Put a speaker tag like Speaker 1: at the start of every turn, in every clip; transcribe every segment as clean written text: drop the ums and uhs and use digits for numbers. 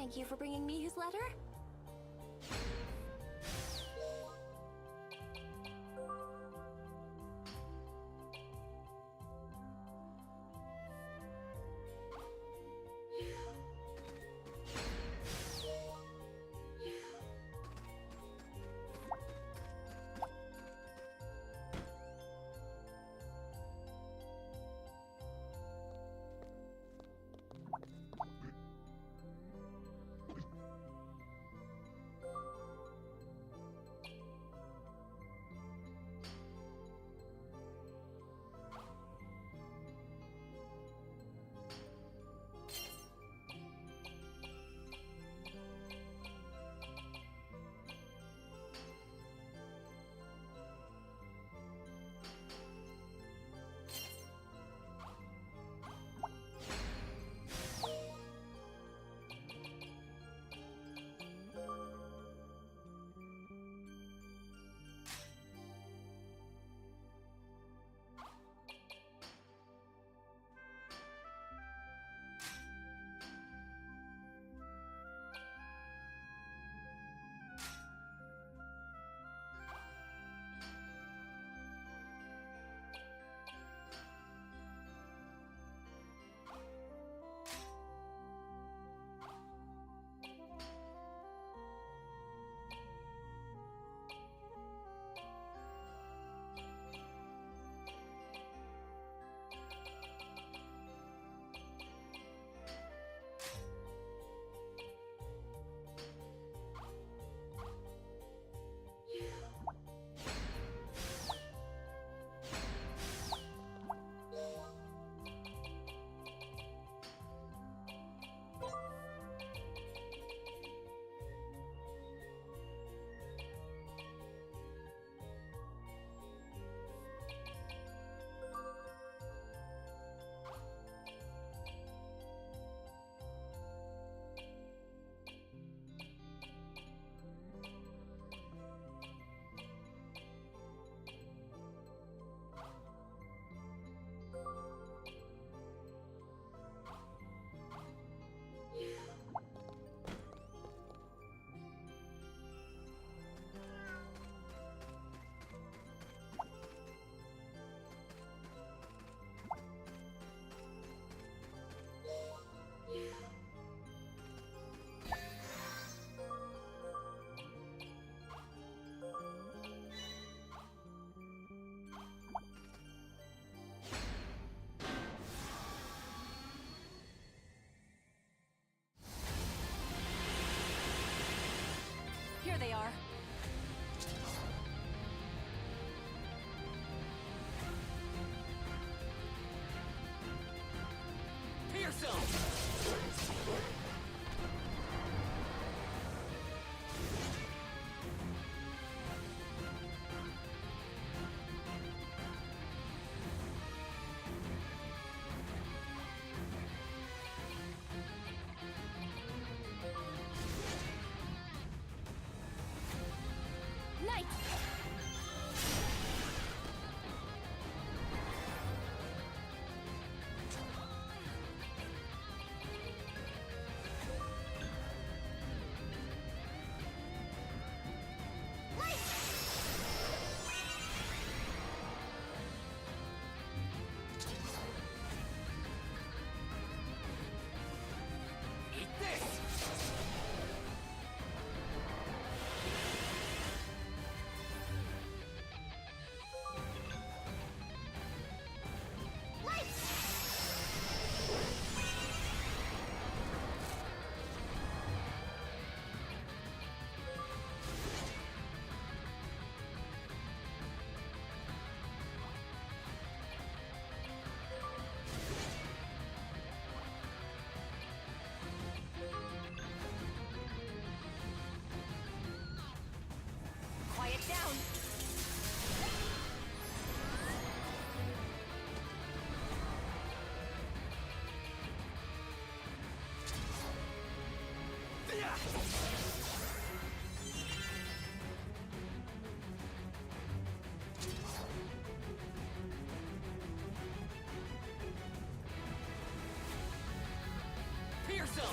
Speaker 1: thank you for bringing me his letter?
Speaker 2: Here they are.
Speaker 3: Pierce him!
Speaker 1: Knight!
Speaker 3: Eat this!
Speaker 1: Quiet down!
Speaker 3: Pierce him!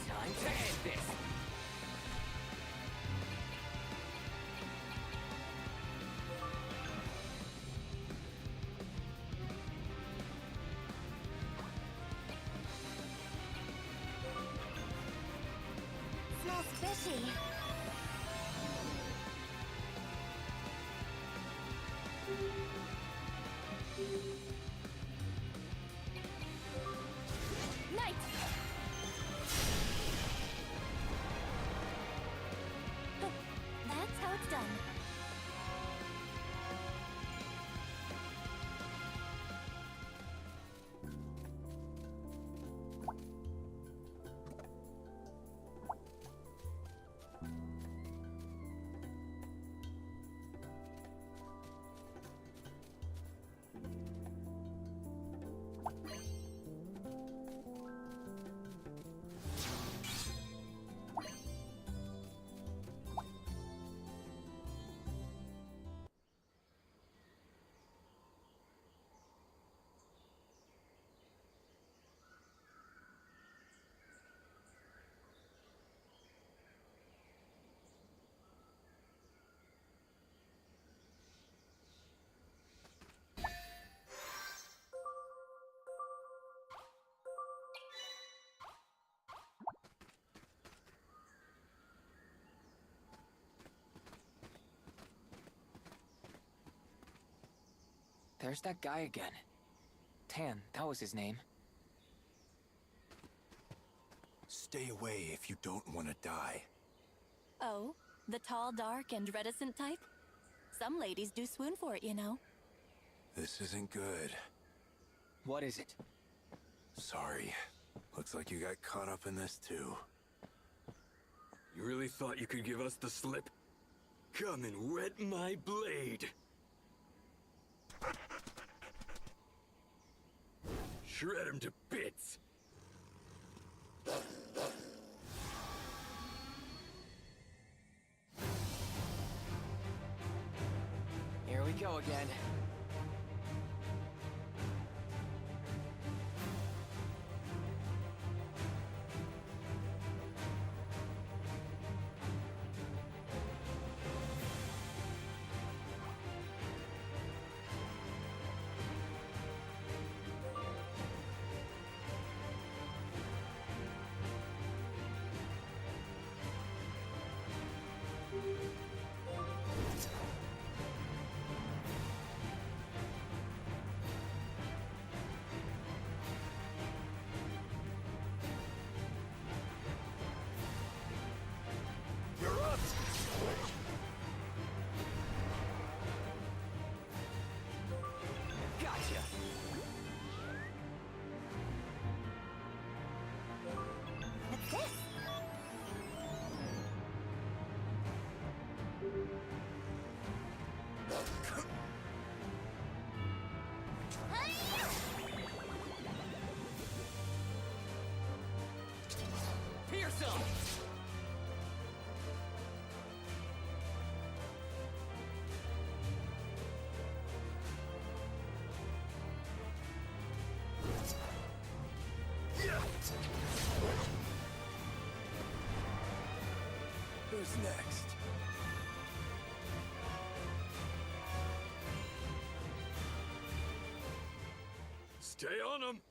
Speaker 3: Time to end this!
Speaker 1: Smells fishy. Knight! That's how it's done.
Speaker 3: There's that guy again. Tan, that was his name.
Speaker 4: Stay away if you don't want to die.
Speaker 2: Oh, the tall, dark, and reticent type? Some ladies do swoon for it, you know.
Speaker 4: This isn't good.
Speaker 3: What is it?
Speaker 4: Sorry. Looks like you got caught up in this too.
Speaker 5: You really thought you could give us the slip? Come and wet my blade! Shred him to bits!
Speaker 3: Here we go again.
Speaker 4: You're up!
Speaker 3: Gotcha!
Speaker 1: What's this?
Speaker 3: Pierce him!
Speaker 4: Who's next?
Speaker 5: Stay on him!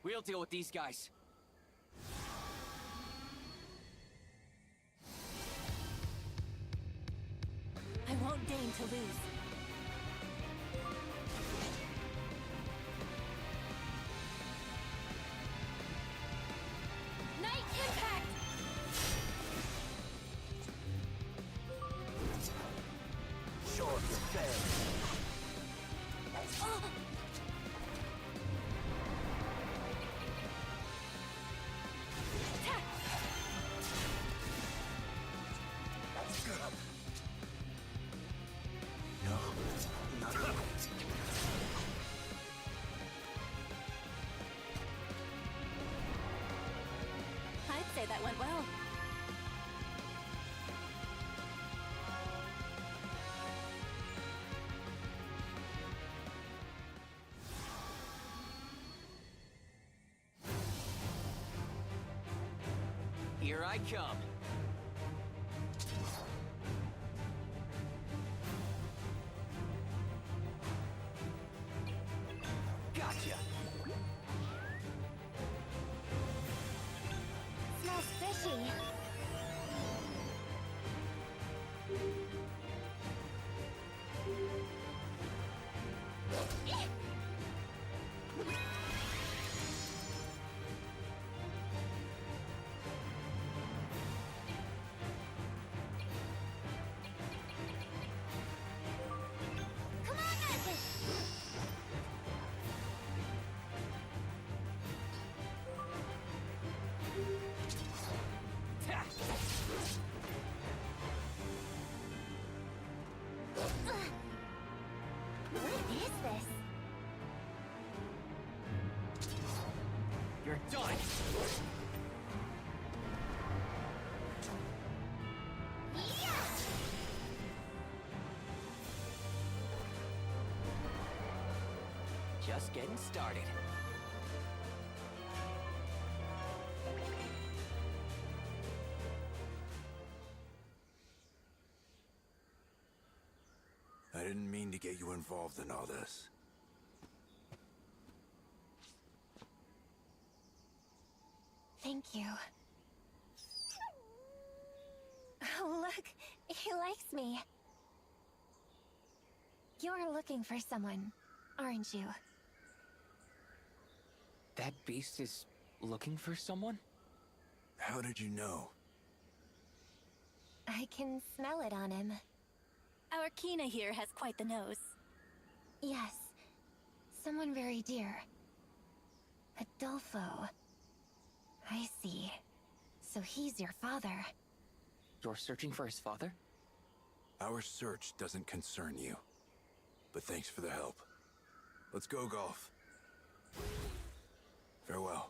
Speaker 3: We'll deal with these guys.
Speaker 2: I won't deign to lose.
Speaker 1: Night impact!
Speaker 4: Show off your face!
Speaker 1: Oh! Attack!
Speaker 4: No, not
Speaker 2: I'd say that went well.
Speaker 3: Here I come. Gotcha.
Speaker 1: Smells fishy. Come on, Magic!
Speaker 3: Ta!
Speaker 1: What is this?
Speaker 3: You're done.
Speaker 1: Yeah!
Speaker 3: Just getting started.
Speaker 4: I didn't mean to get you involved in all this.
Speaker 1: Thank you. Oh, look! He likes me. You're looking for someone, aren't you?
Speaker 3: That beast is looking for someone?
Speaker 4: How did you know?
Speaker 1: I can smell it on him.
Speaker 2: Our Kina here has quite the nose.
Speaker 1: Yes. Someone very dear. Adolfo. I see. So he's your father.
Speaker 3: You're searching for his father?
Speaker 4: Our search doesn't concern you. But thanks for the help. Let's go golf. Farewell.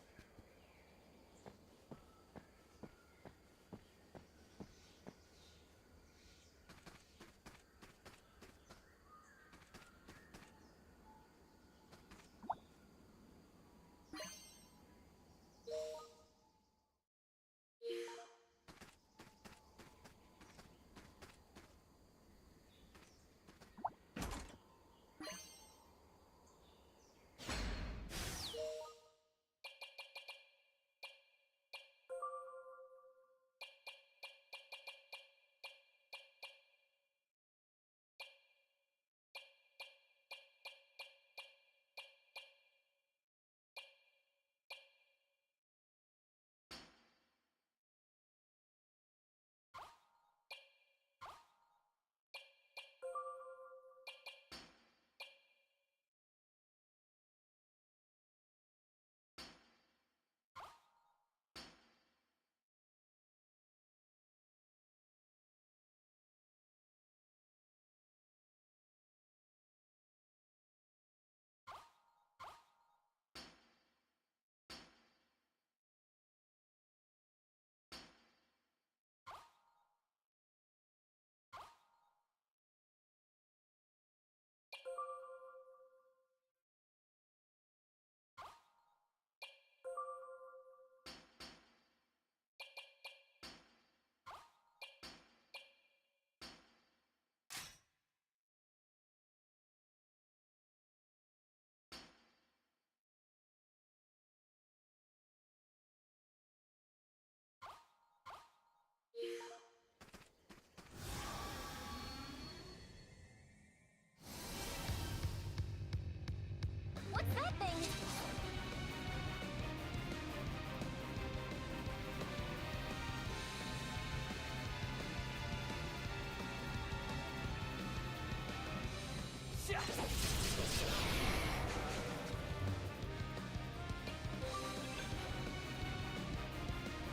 Speaker 1: What's that thing?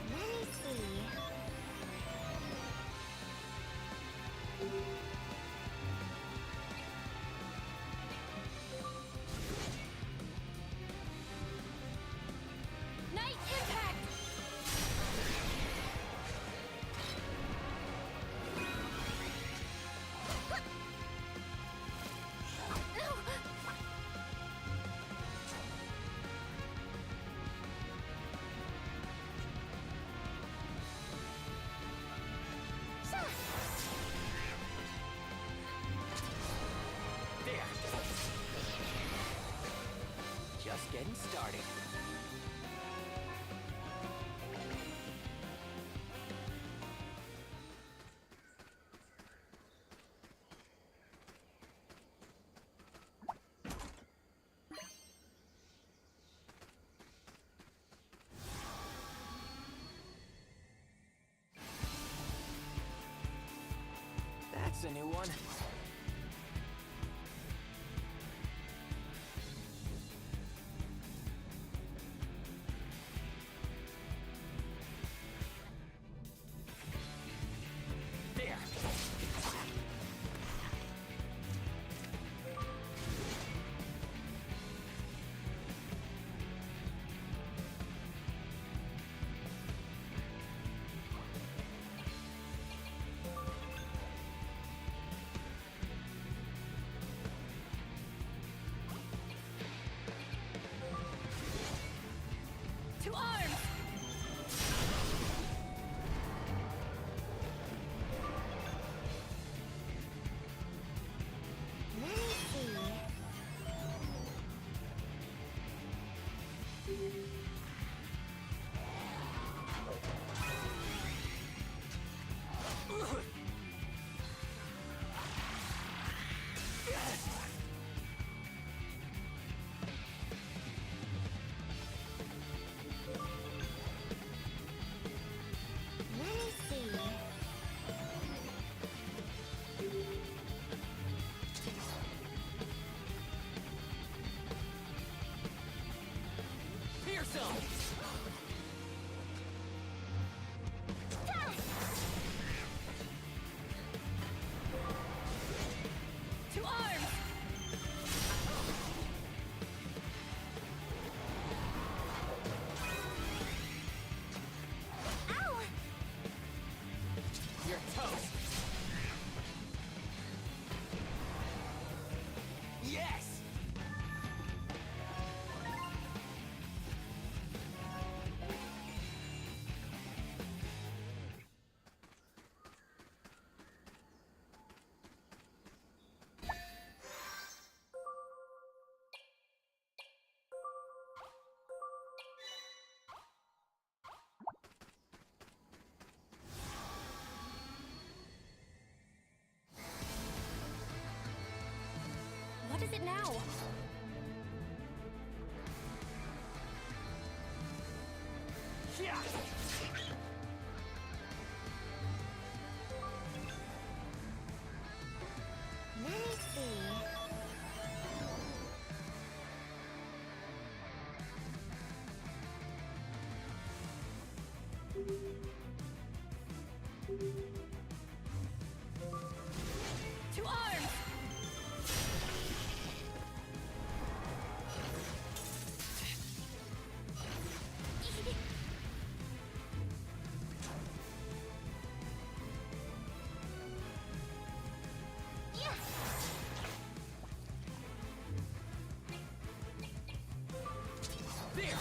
Speaker 1: Let me see.
Speaker 3: Just getting started. That's a new one. There.
Speaker 2: To arms!
Speaker 1: Let me see. Let me see.
Speaker 3: Fearsome!
Speaker 2: To arms!
Speaker 1: Ow!
Speaker 3: You're toast! Yes!
Speaker 2: What is it now?
Speaker 3: Yeah!
Speaker 1: Let me see.
Speaker 2: To arms!
Speaker 1: Yeah.
Speaker 3: There!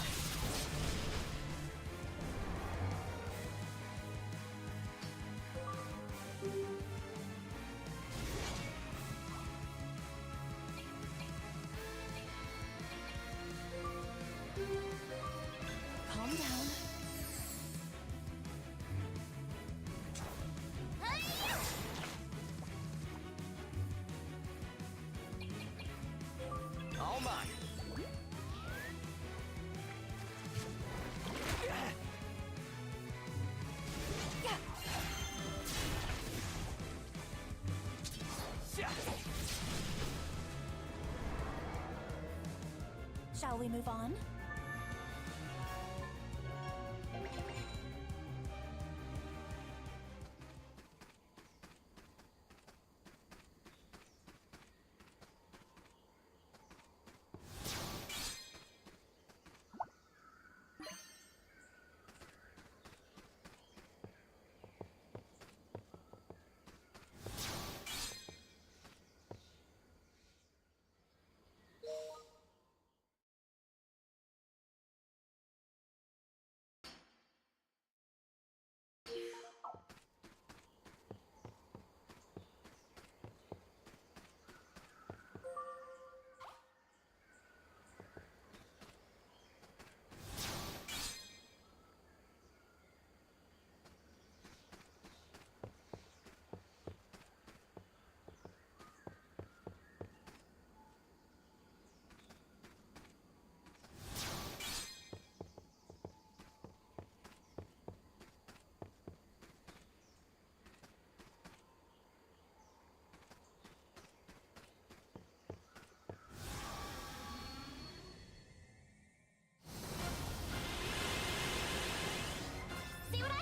Speaker 2: Calm down.
Speaker 3: All mine.
Speaker 2: Shall we move on?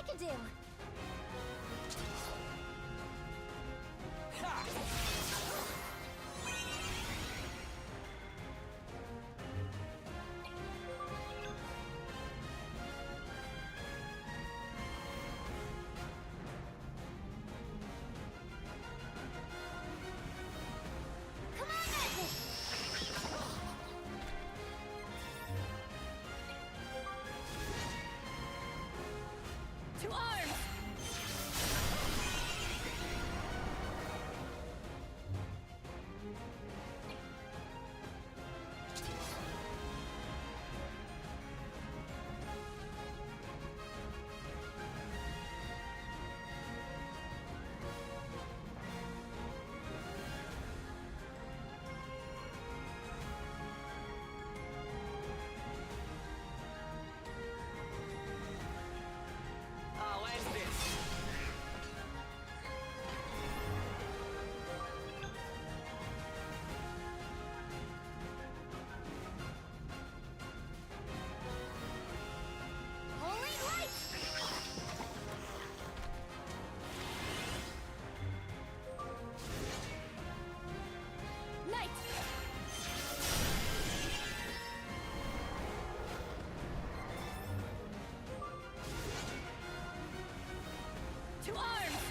Speaker 1: could do. Come on, Magic!
Speaker 2: To arms!
Speaker 3: I'll end this.
Speaker 1: Holy light!
Speaker 2: Knight! To arms!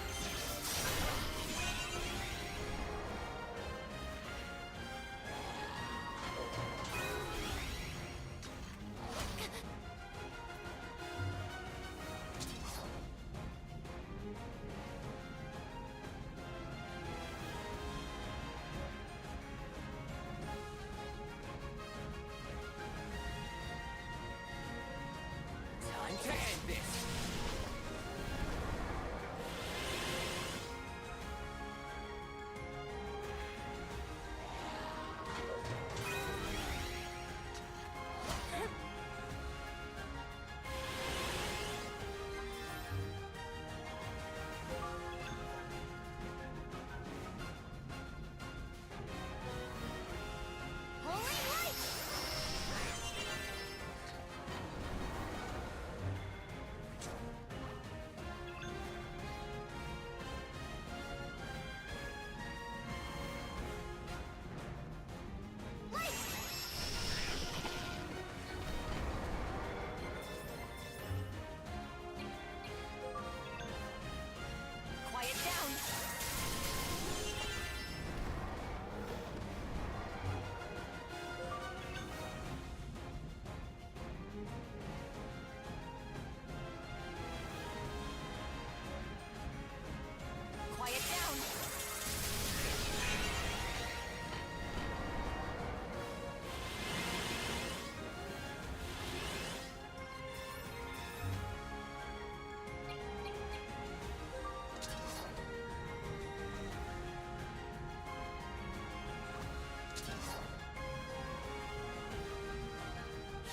Speaker 3: Time to end this.
Speaker 1: Holy light! Light!
Speaker 2: Quiet down! Quiet down!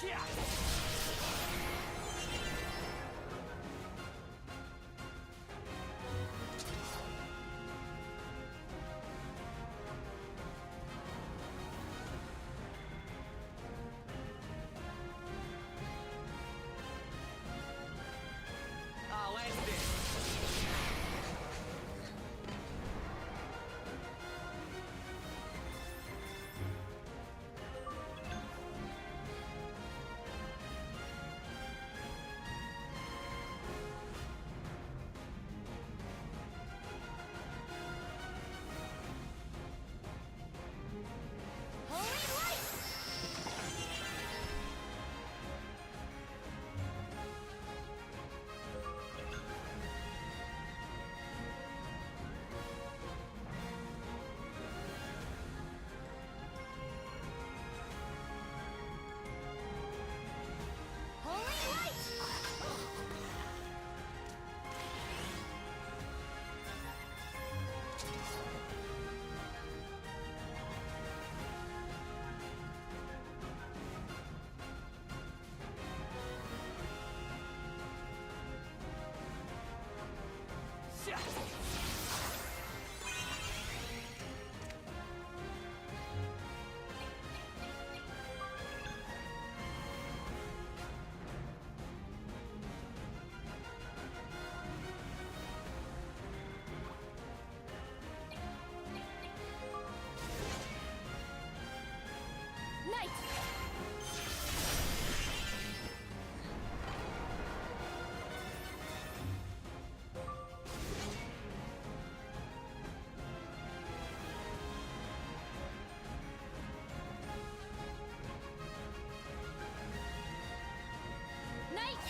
Speaker 3: Yeah. I'll end this.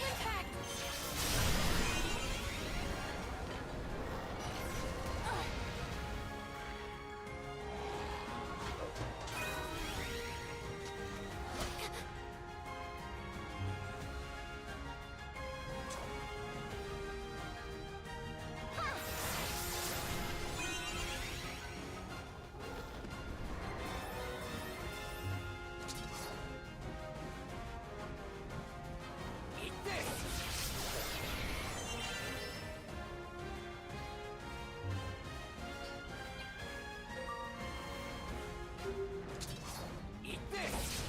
Speaker 2: Impact!
Speaker 3: Eat this! Eat this!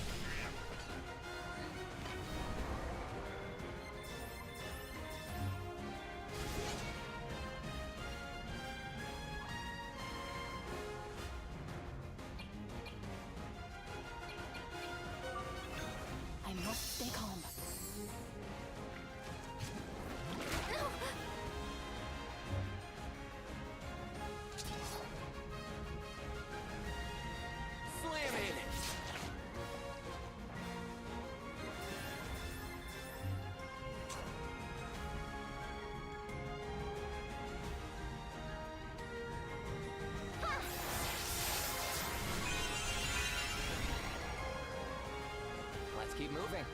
Speaker 2: I must stay calm.
Speaker 3: Slam it! Let's keep moving.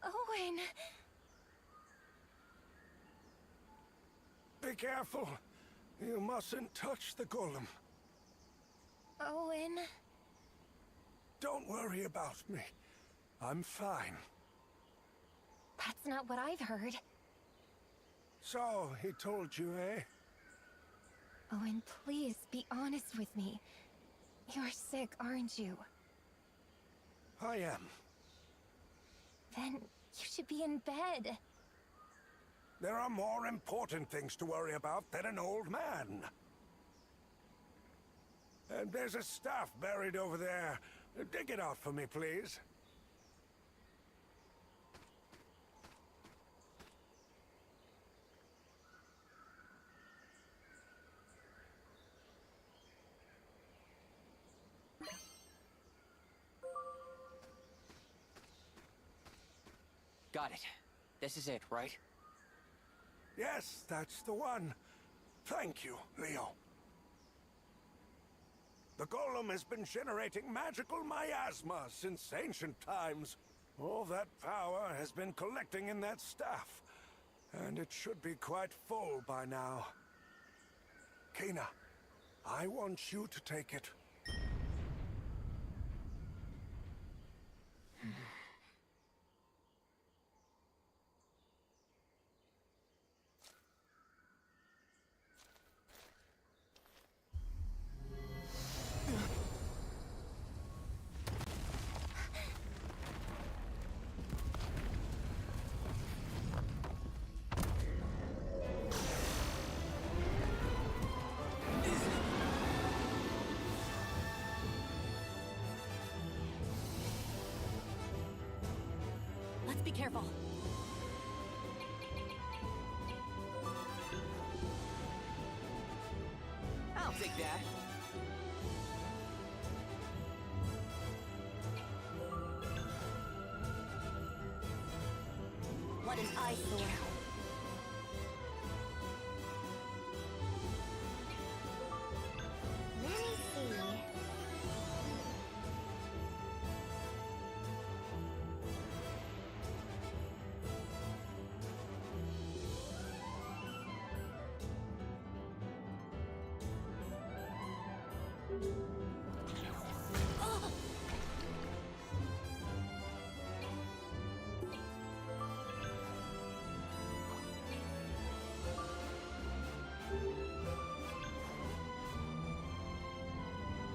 Speaker 1: Owen!
Speaker 6: Be careful. You mustn't touch the golem.
Speaker 1: Owen...
Speaker 6: Don't worry about me. I'm fine.
Speaker 1: That's not what I've heard.
Speaker 6: So, he told you, eh?
Speaker 1: Owen, please be honest with me. You're sick, aren't you?
Speaker 6: I am.
Speaker 1: Then you should be in bed.
Speaker 6: There are more important things to worry about than an old man. And there's a staff buried over there. Dig it out for me, please.
Speaker 3: Got it. This is it, right?
Speaker 6: Yes, that's the one. Thank you, Leo. The golem has been generating magical miasma since ancient times. All that power has been collecting in that staff, and it should be quite full by now. Kena, I want you to take it.
Speaker 2: Let's be careful.
Speaker 3: I'll take that.
Speaker 2: What an eyesore.
Speaker 1: Let me see.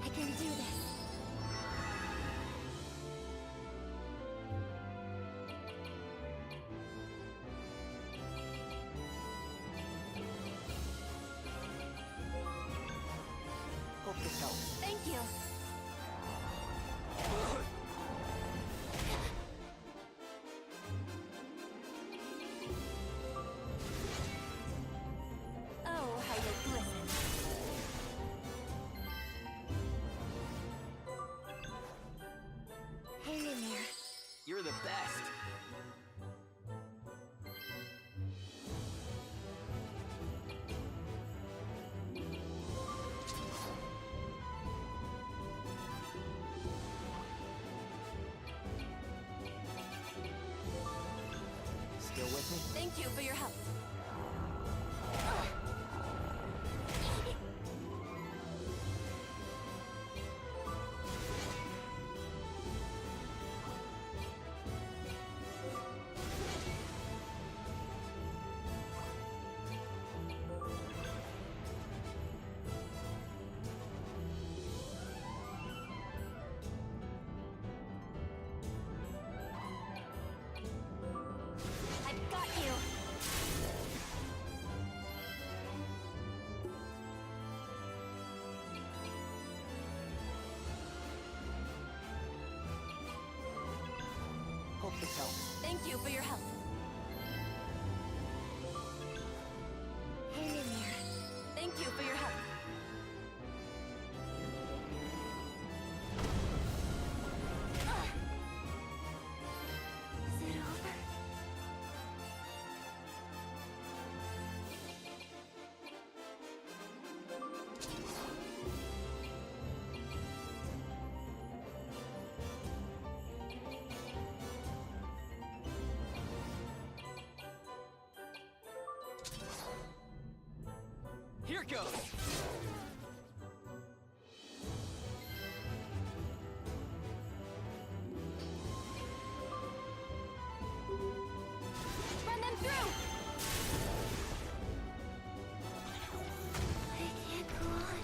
Speaker 1: I can do this.
Speaker 3: Hope this helps.
Speaker 2: Thank you. Oh, how you'll glisten.
Speaker 1: Hang in there.
Speaker 3: You're the best. Still with me?
Speaker 2: Thank you for your help. I've got you.
Speaker 3: Hope this helps.
Speaker 2: Thank you for your help.
Speaker 1: Hang in there.
Speaker 2: Thank you for your help.
Speaker 1: Is it over?
Speaker 3: Here goes!
Speaker 2: Run them through!
Speaker 1: I can't go on.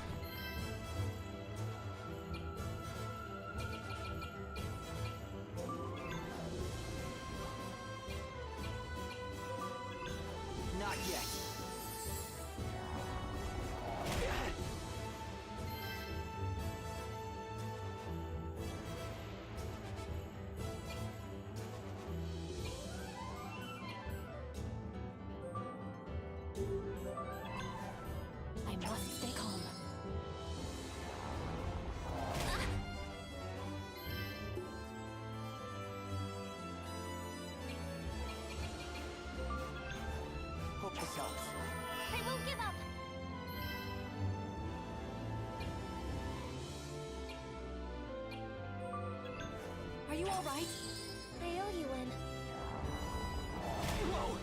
Speaker 3: Not yet.
Speaker 2: I must stay calm.
Speaker 3: Hope this helps.
Speaker 1: I won't give up.
Speaker 2: Are you all right?
Speaker 1: I owe you one.
Speaker 3: Whoa!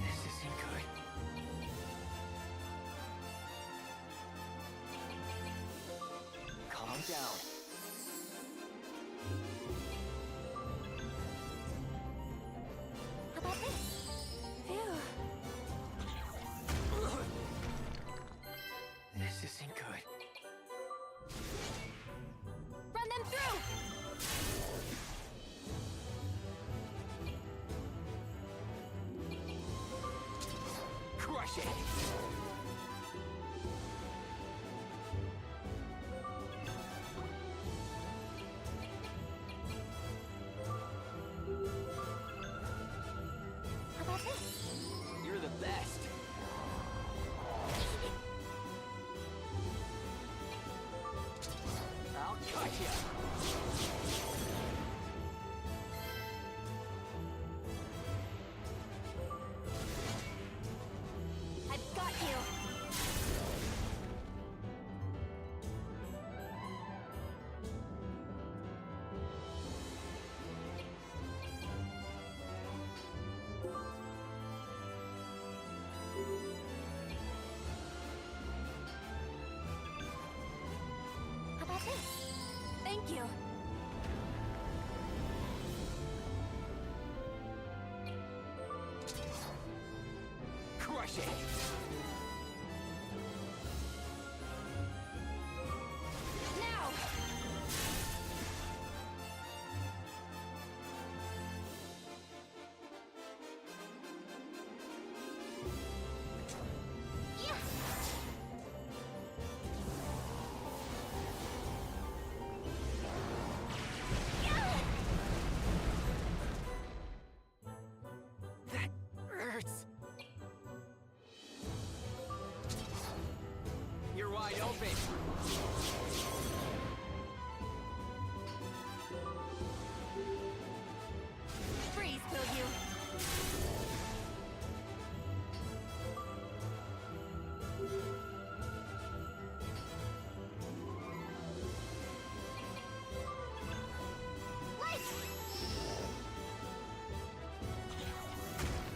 Speaker 3: This isn't good. Calm down.
Speaker 1: How about this?
Speaker 2: Phew.
Speaker 3: This isn't good.
Speaker 2: Run them through!
Speaker 3: Crush it!
Speaker 1: How about this?
Speaker 3: You're the best.
Speaker 2: Thank you.
Speaker 3: Crush it!
Speaker 2: Now!
Speaker 3: That hurts. You're wide open.
Speaker 2: Freeze, will you?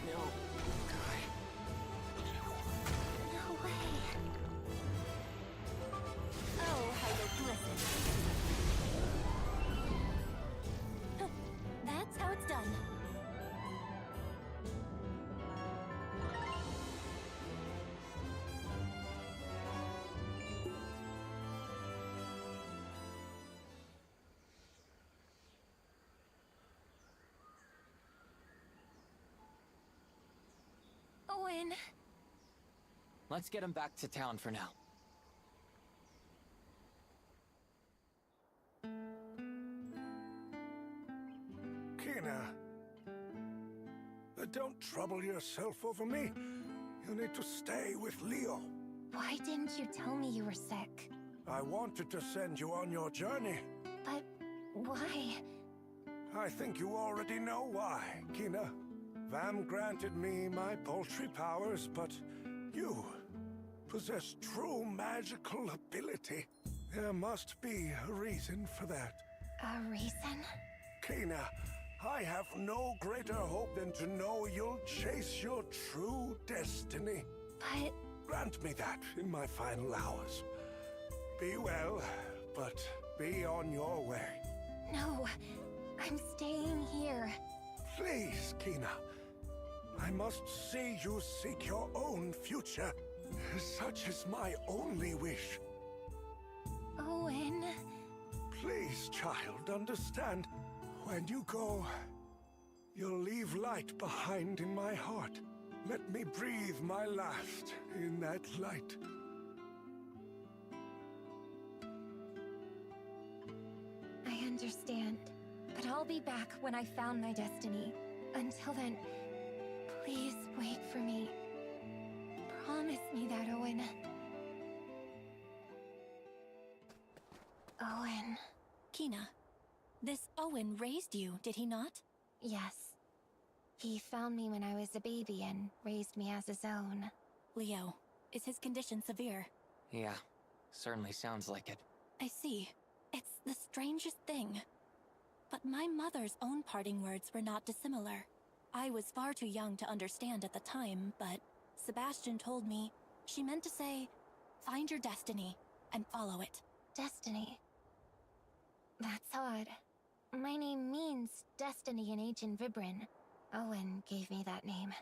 Speaker 3: No. God.
Speaker 1: No way.
Speaker 2: Oh, how you'll glisten. That's how it's done.
Speaker 1: Owen.
Speaker 3: Let's get him back to town for now.
Speaker 6: Kina. Don't trouble yourself over me. You need to stay with Leo.
Speaker 1: Why didn't you tell me you were sick?
Speaker 6: I wanted to send you on your journey.
Speaker 1: But why?
Speaker 6: I think you already know why, Kina. Vam granted me my paltry powers, but you possess true magical ability. There must be a reason for that.
Speaker 1: A reason?
Speaker 6: Kina, I have no greater hope than to know you'll chase your true destiny.
Speaker 1: But
Speaker 6: Grant me that in my final hours. Be well, but be on your way.
Speaker 1: no, I'm staying here.
Speaker 6: Please, Kina. I must see you seek your own future. Such is my only wish.
Speaker 1: Owen.
Speaker 6: Please, child, understand. When you go, you'll leave light behind in my heart. Let me breathe my last in that light.
Speaker 1: I understand, but I'll be back when I found my destiny. Until then, please wait for me. Promise me that, Owen. Owen.
Speaker 2: Kina, this Owen raised you, did he not?
Speaker 1: Yes. He found me when I was a baby and raised me as his own.
Speaker 2: Leo, is his condition severe?
Speaker 3: Yeah, certainly sounds like it.
Speaker 2: I see. It's the strangest thing. But my mother's own parting words were not dissimilar. I was far too young to understand at the time, but Sebastian told me she meant to say, find your destiny and follow it.
Speaker 1: Destiny. That's odd. My name means destiny in ancient Vibran. Owen gave me that name.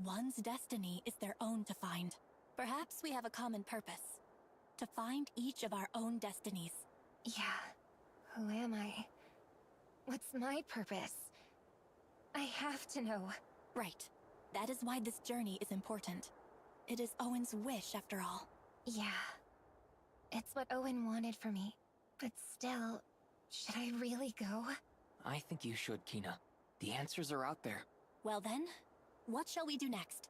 Speaker 2: One's destiny is their own to find. Perhaps we have a common purpose. To find each of our own destinies.
Speaker 1: Yeah. Who am I? What's my purpose? I have to know.
Speaker 2: Right. That is why this journey is important. It is Owen's wish, after all.
Speaker 1: Yeah. It's what Owen wanted for me. But still, should I really go?
Speaker 3: I think you should, Kina. The answers are out there.
Speaker 2: Well then, what shall we do next?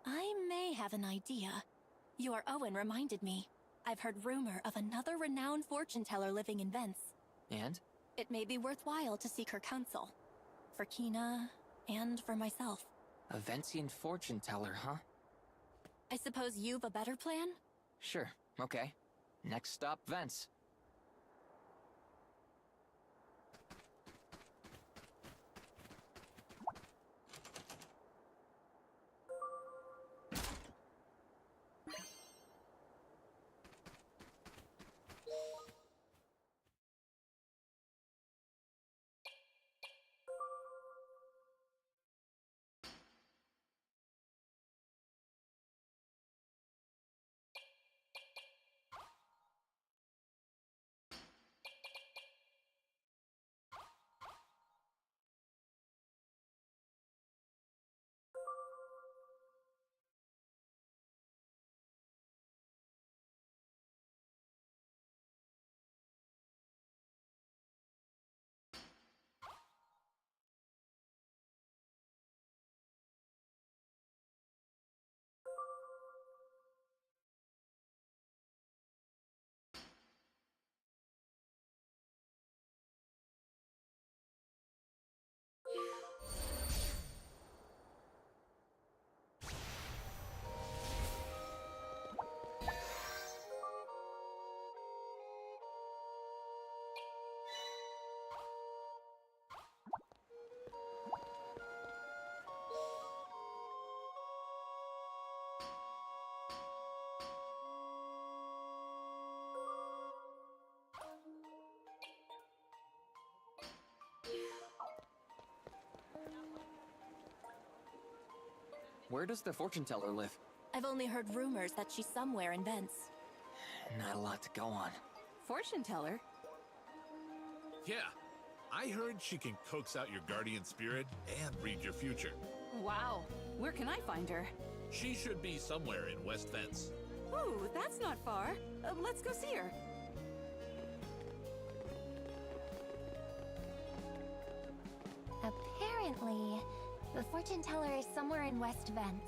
Speaker 2: I may have an idea. Your Owen reminded me. I've heard rumor of another renowned fortune teller living in Vence.
Speaker 3: And?
Speaker 2: It may be worthwhile to seek her counsel. For Kina, and for myself.
Speaker 3: A Vencian fortune teller, huh?
Speaker 2: I suppose you've a better plan?
Speaker 3: Sure, okay. Next stop, Vence. Where does the fortune teller live?
Speaker 2: I've only heard rumors that she's somewhere in Vence.
Speaker 3: Not a lot to go on.
Speaker 2: Fortune teller?
Speaker 7: Yeah, I heard she can coax out your guardian spirit and read your future.
Speaker 2: Wow. Where can I find her?
Speaker 7: She should be somewhere in West Vence.
Speaker 2: Ooh, that's not far. Let's go see her.
Speaker 1: Apparently, the fortune teller is somewhere in West Vence.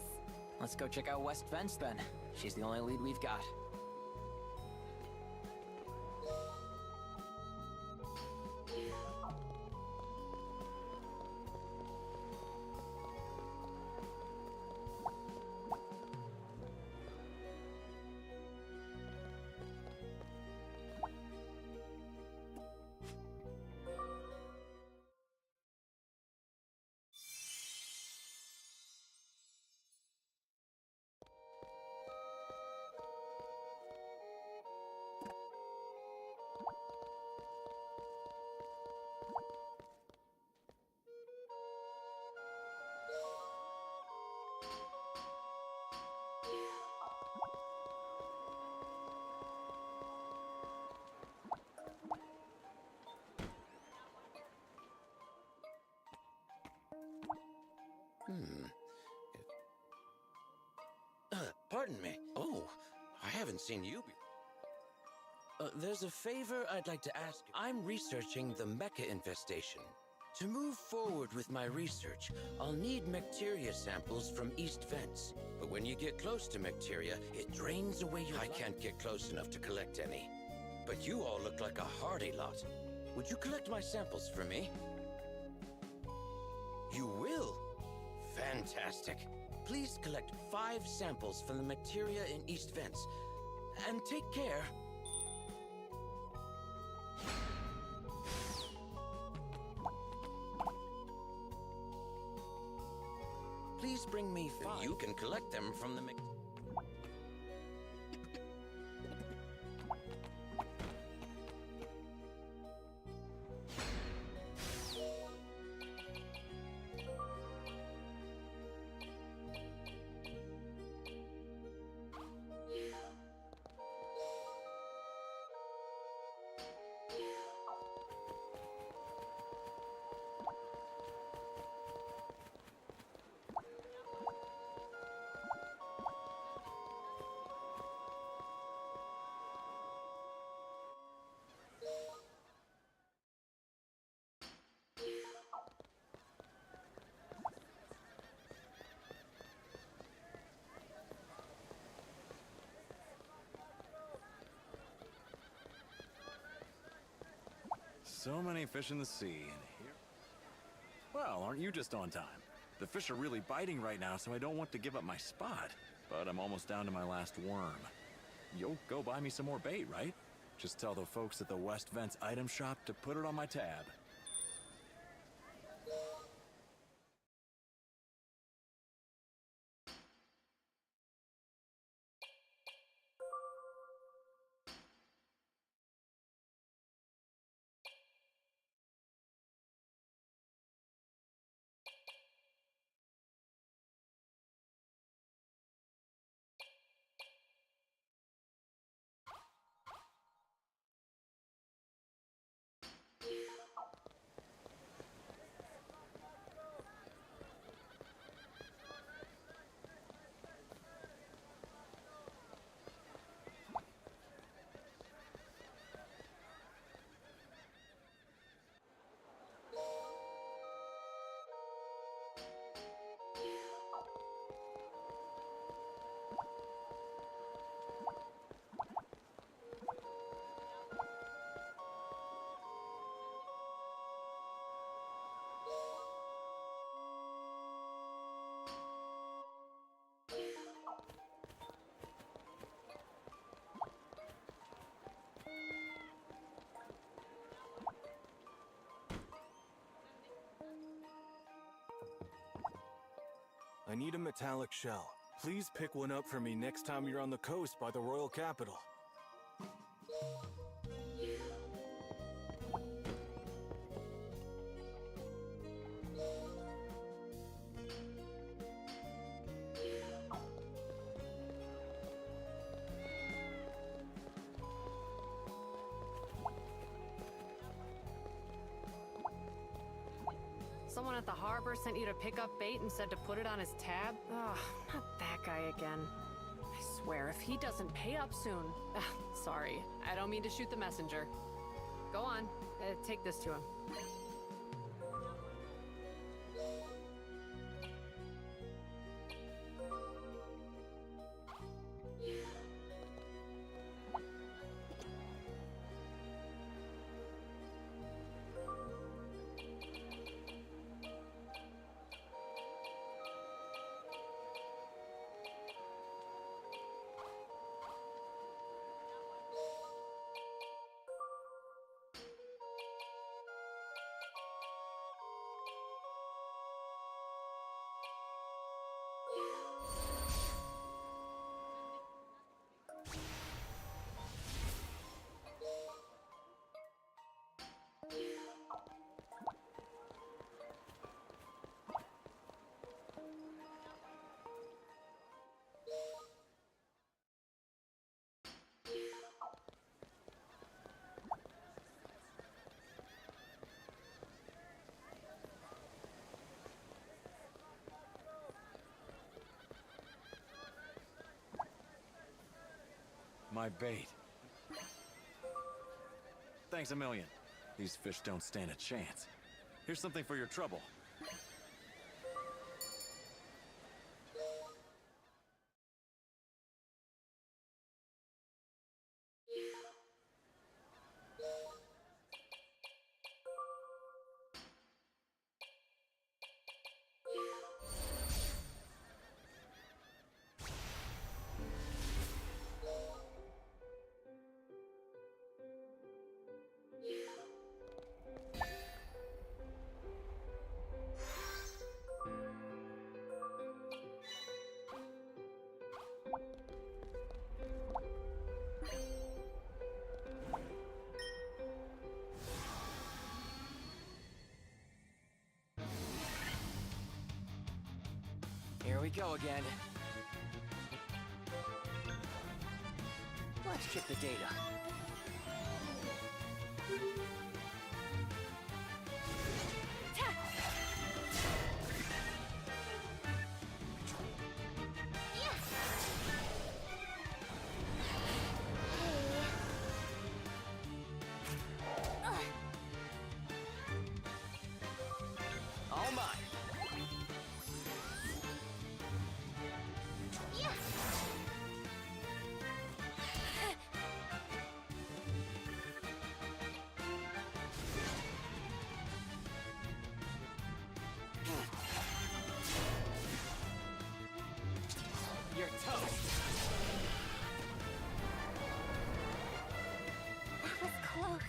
Speaker 3: Let's go check out West Vence then. She's the only lead we've got.
Speaker 8: Pardon me. Oh, I haven't seen you there's a favor I'd like to ask you. I'm researching the mecha infestation. To move forward with my research, I'll need bacteria samples from East Vence. But when you get close to bacteria, it drains away your... I can't get close enough to collect any. But you all look like a hardy lot. Would you collect my samples for me? You will? Fantastic. Please collect 5 samples from the bacteria in East Vence. And take care. Please bring me 5. You can collect them from the...
Speaker 9: So many fish in the sea, and here... Well, aren't you just on time? The fish are really biting right now, so I don't want to give up my spot. But I'm almost down to my last worm. You'll go buy me some more bait, right? Just tell the folks at the West Vence item shop to put it on my tab.
Speaker 10: I need a metallic shell. Please pick one up for me next time you're on the coast by the royal capital.
Speaker 11: someone at the harbor sent you to pick up bait and said to put it on his tab? Ugh, not that guy again. I swear, if he doesn't pay up soon... sorry, I don't mean to shoot the messenger. Go on, take this to him.
Speaker 9: My bait. Thanks a million. These fish don't stand a chance. Here's something for your trouble.
Speaker 3: Here we go again. Let's check the data. All mine. You're toast.
Speaker 1: That was close.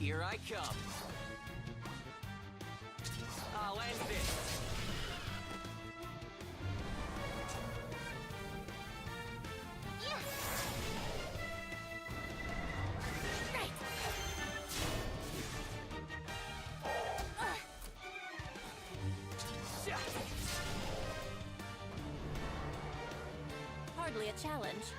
Speaker 3: Here I come. I'll end this.
Speaker 1: Right.
Speaker 2: a challenge.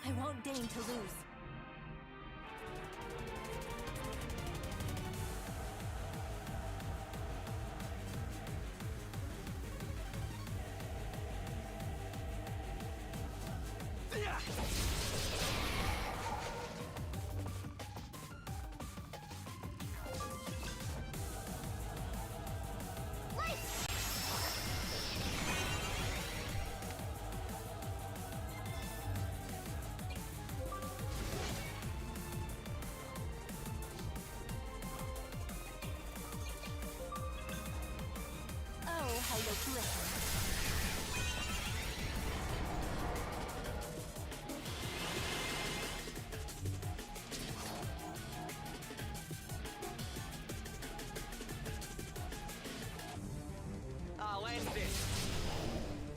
Speaker 2: I won't deign to lose. How you'll glisten.
Speaker 12: I'll end this.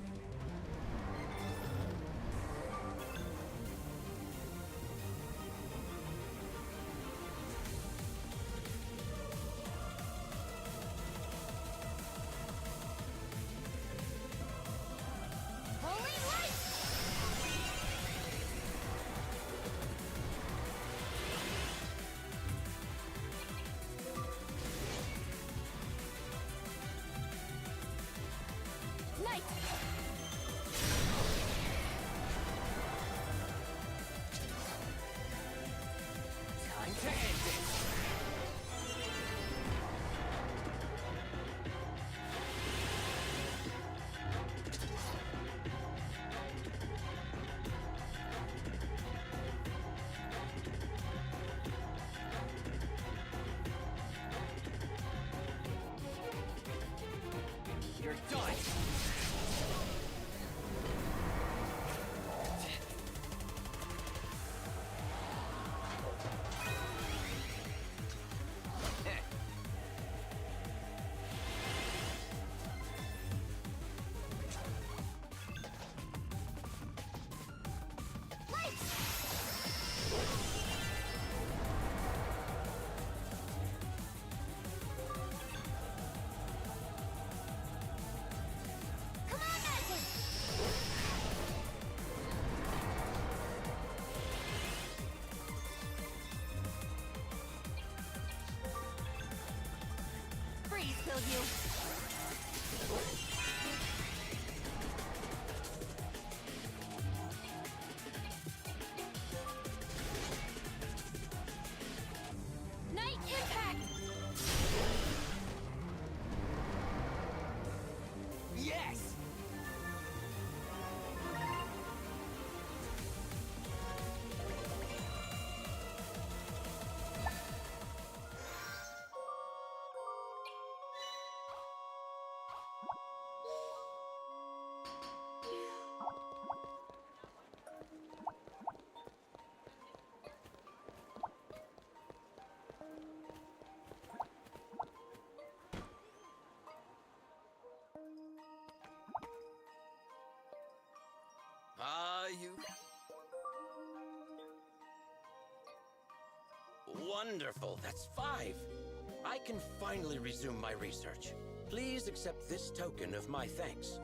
Speaker 2: kill you. Night impact!
Speaker 3: Yes!
Speaker 8: You... Wonderful, that's 5. I can finally resume my research. Please accept this token of my thanks.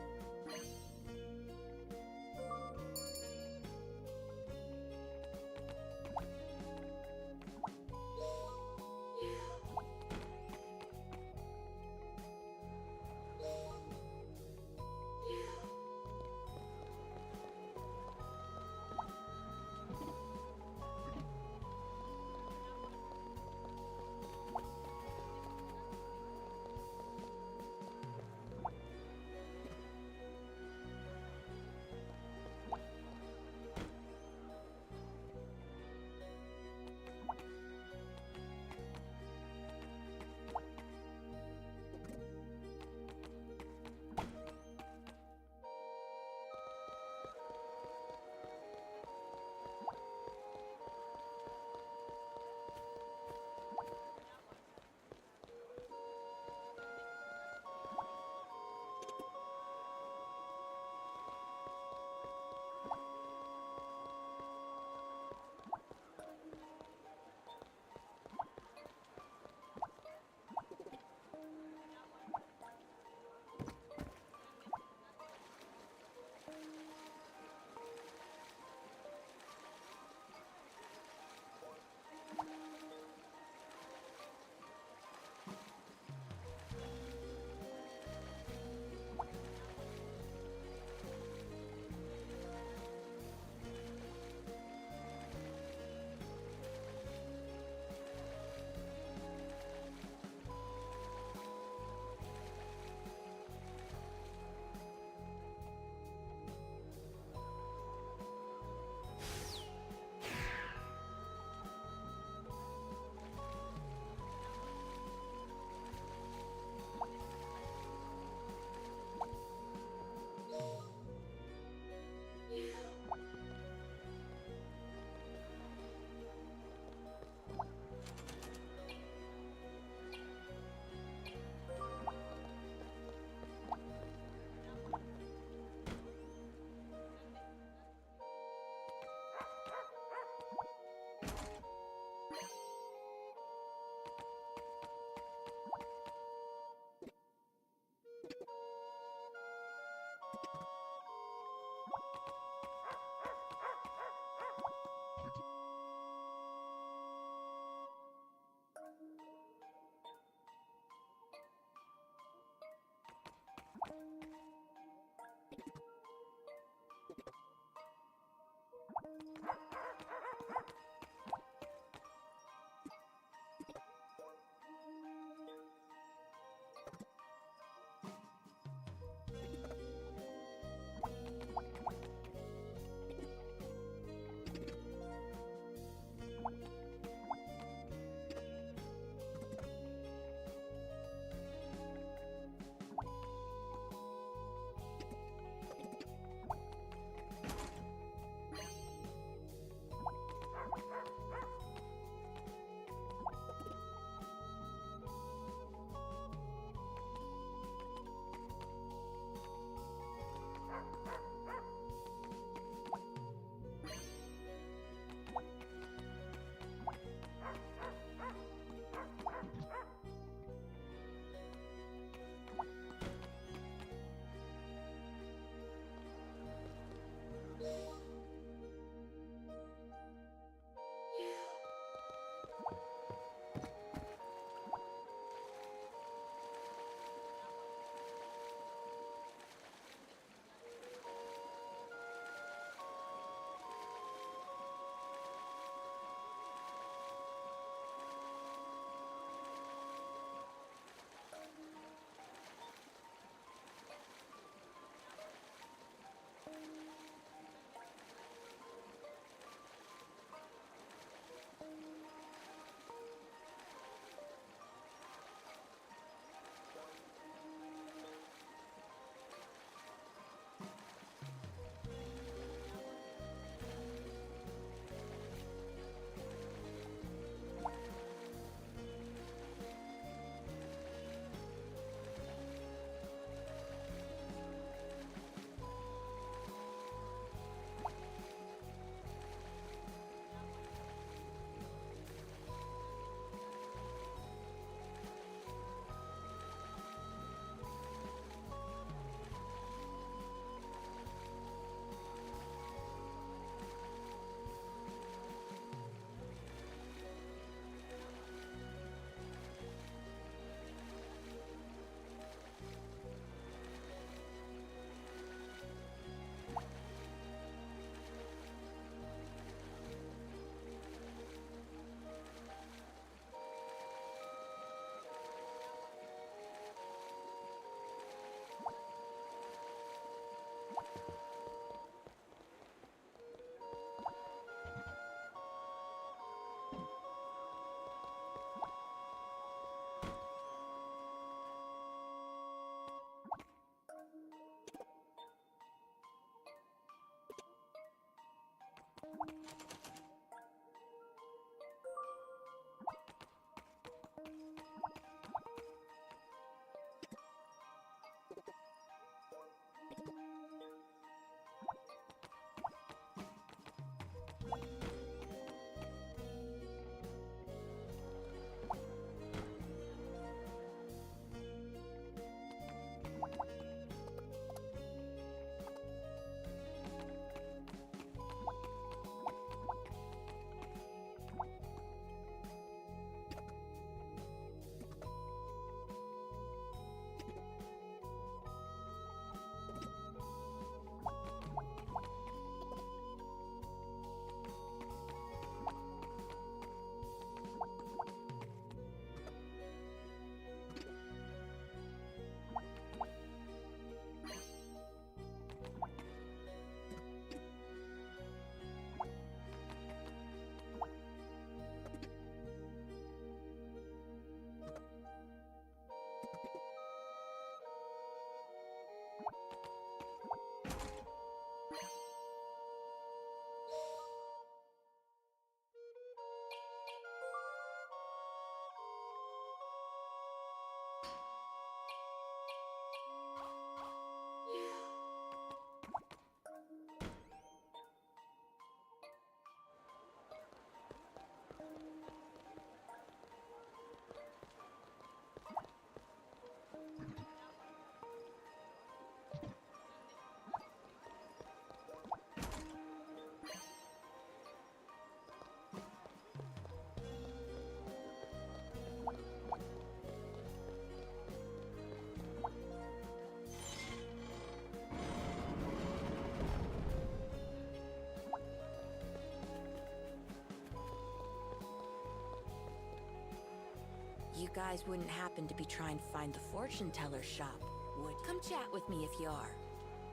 Speaker 12: You guys wouldn't happen to be trying to find the fortune teller's shop, would? Come chat with me if you are.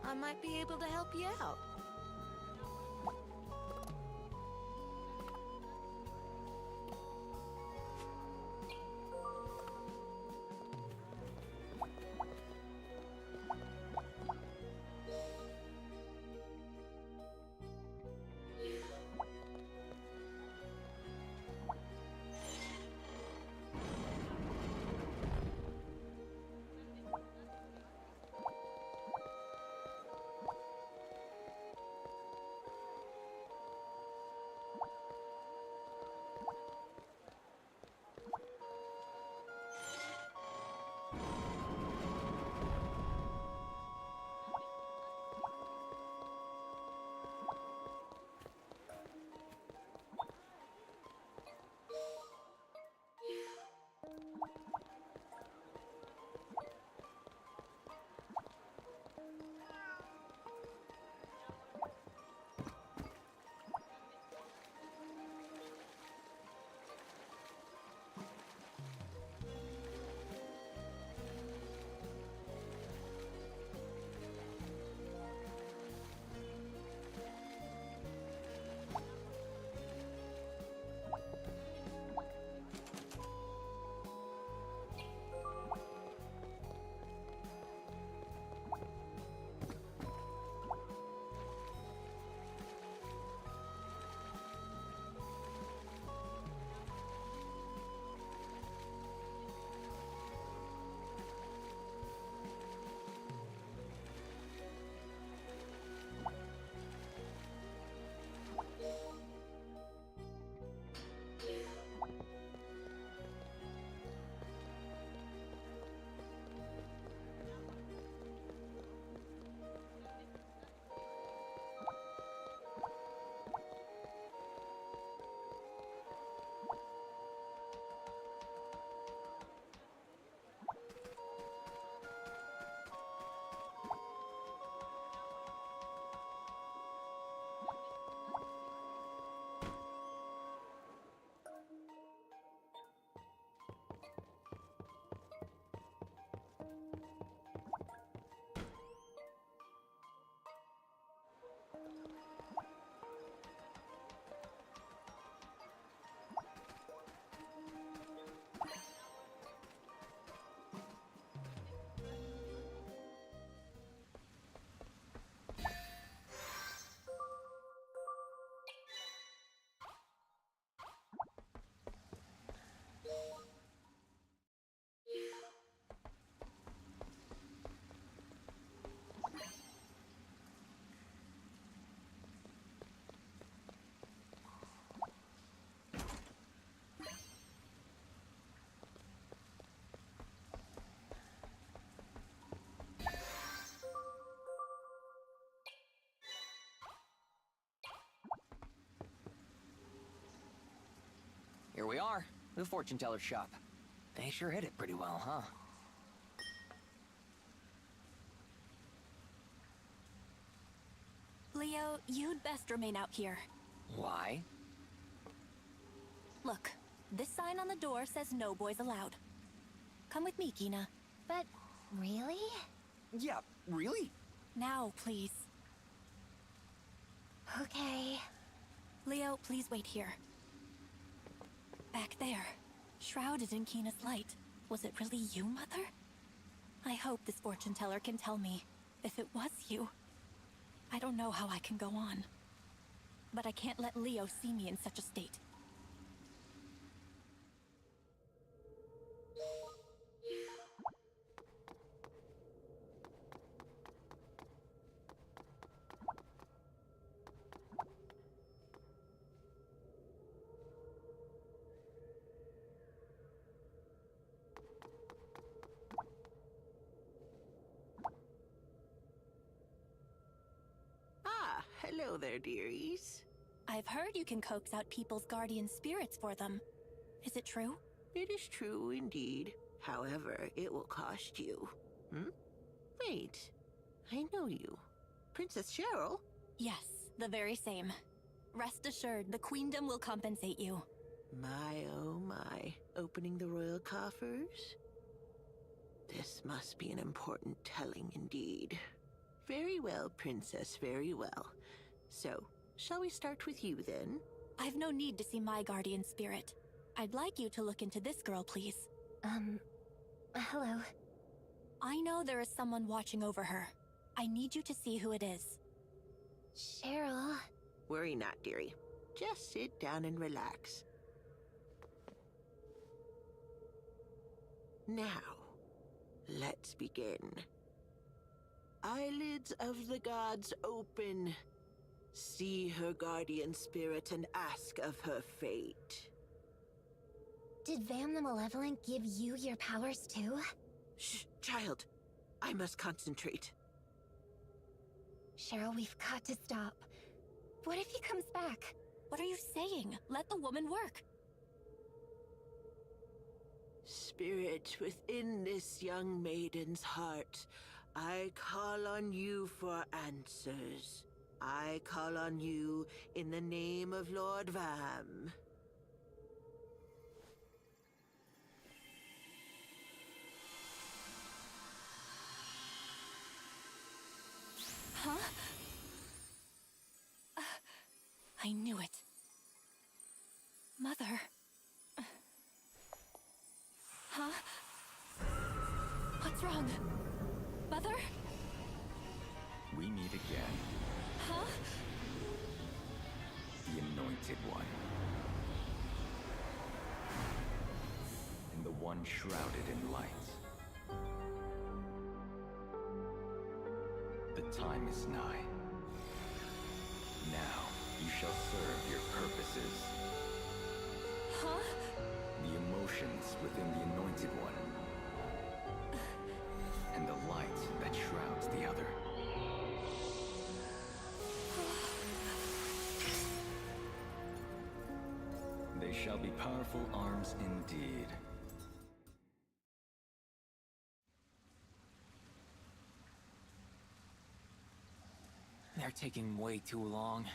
Speaker 12: I might be able to help you out.
Speaker 3: Here we are, the fortune teller's shop. They sure hit it pretty well, huh?
Speaker 2: Leo, you'd best remain out here.
Speaker 3: Why?
Speaker 2: Look, this sign on the door says no boys allowed. Come with me, Kina.
Speaker 1: But really?
Speaker 3: Yeah, really?
Speaker 2: Now, please.
Speaker 1: Okay.
Speaker 2: Leo, please wait here. Back there, shrouded in Kina's light. Was it really you, Mother? I hope this fortune teller can tell me if it was you. I don't know how I can go on, but I can't let Leo see me in such a state.
Speaker 13: Hello there, dearies.
Speaker 2: I've heard you can coax out people's guardian spirits for them. Is it true?
Speaker 13: It is true indeed. However, it will cost you. Wait, I know you. Princess Cheryl?
Speaker 2: Yes, the very same. Rest assured, the Queendom will compensate you.
Speaker 13: My, oh my. Opening the royal coffers? This must be an important telling indeed. Very well, Princess, very well. So, shall we start with you then?
Speaker 2: I've no need to see my guardian spirit. I'd like you to look into this girl, please.
Speaker 1: Hello.
Speaker 2: I know there is someone watching over her. I need you to see who it is.
Speaker 1: Cheryl.
Speaker 13: Worry not, dearie. Just sit down and relax. Now, let's begin. Eyelids of the gods open. See her guardian spirit and ask of her fate.
Speaker 1: Did Vam the Malevolent give you your powers too?
Speaker 13: Shh, child. I must concentrate.
Speaker 1: Cheryl, we've got to stop. What if he comes back?
Speaker 2: What are you saying? Let the woman work.
Speaker 13: Spirit within this young maiden's heart, I call on you for answers. I call on you in the name of Lord Vam.
Speaker 2: Huh? I knew it. Mother. Huh? What's wrong? Mother?
Speaker 14: We meet again.
Speaker 2: Huh?
Speaker 14: The Anointed One. And the one shrouded in light. The time is nigh. Now, you shall serve your purposes.
Speaker 2: Huh?
Speaker 14: The emotions within the Anointed One. And the light that shrouds the other. They shall be powerful arms indeed.
Speaker 3: They're taking way too long.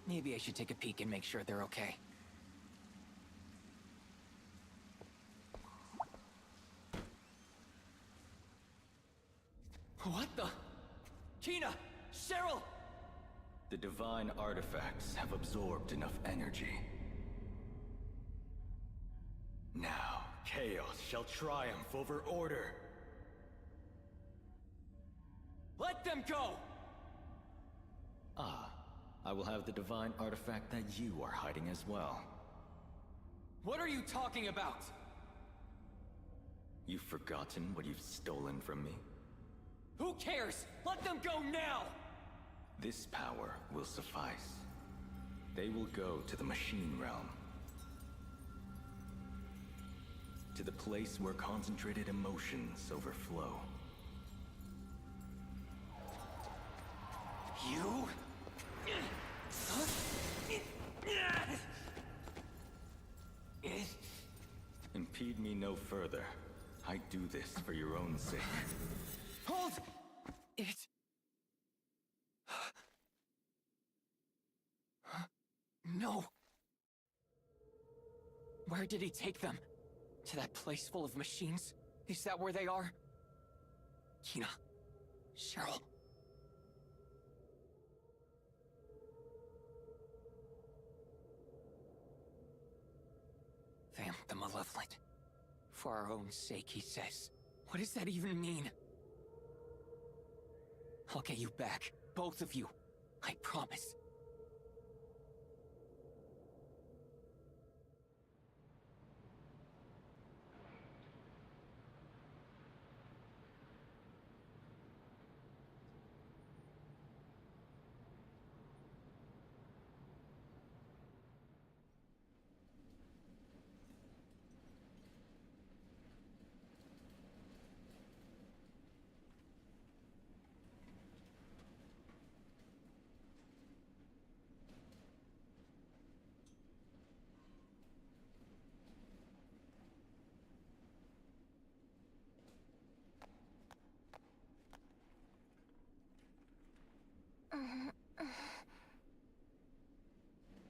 Speaker 3: Maybe I should take a peek and make sure they're okay. What the? Kina! Cheryl!
Speaker 14: The divine artifacts have absorbed enough energy. Now, chaos shall triumph over order.
Speaker 3: Let them go!
Speaker 14: Ah, I will have the divine artifact that you are hiding as well.
Speaker 3: What are you talking about?
Speaker 14: You've forgotten what you've stolen from me?
Speaker 3: Who cares? Let them go now!
Speaker 14: This power will suffice. They will go to the machine realm. To the place where concentrated emotions overflow.
Speaker 3: You?
Speaker 14: Impede me no further. I do this for your own sake.
Speaker 3: Hold! It... No! Where did he take them? To that place full of machines? Is that where they are? Kina. Cheryl. Vam the Malevolent. For our own sake, he says. What does that even mean? I'll get you back. Both of you. I promise.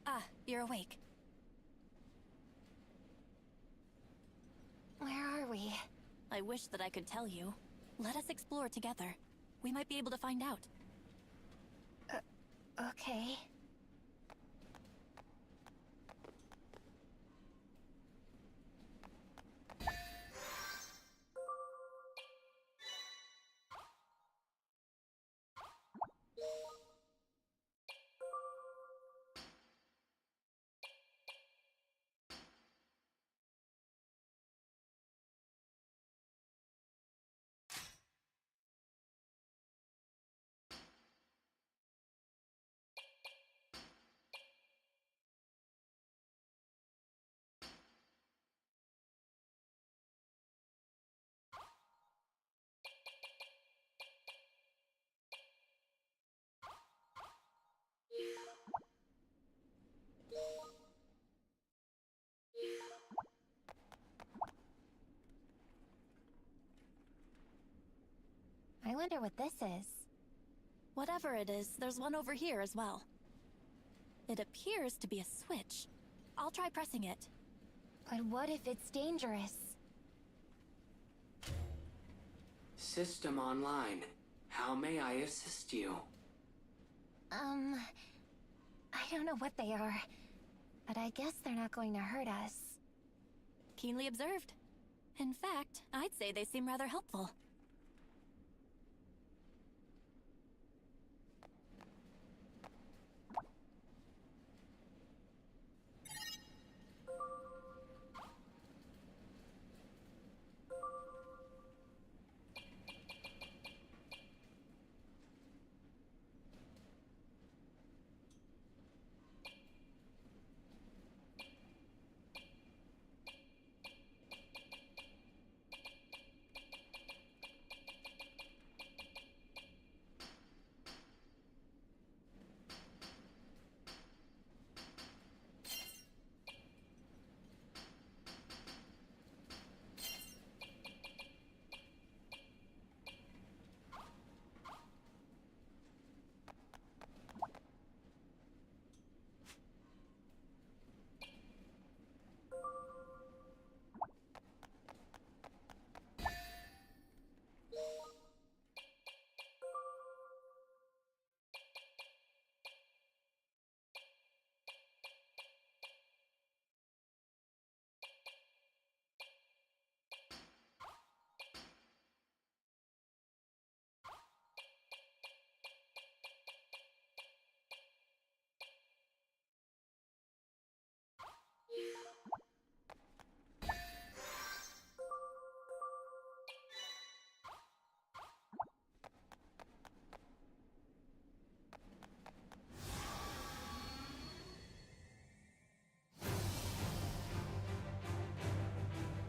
Speaker 2: Ah, you're awake. I wish that I could tell you. Let us explore together. We might be able to find out.
Speaker 1: Okay. I wonder what this is.
Speaker 2: Whatever it is, there's one over here as well. It appears to be a switch. I'll try pressing it.
Speaker 1: But what if it's dangerous?
Speaker 15: System online. How may I assist you?
Speaker 1: I don't know what they are, but I guess they're not going to hurt us.
Speaker 2: Keenly observed. In fact, I'd say they seem rather helpful.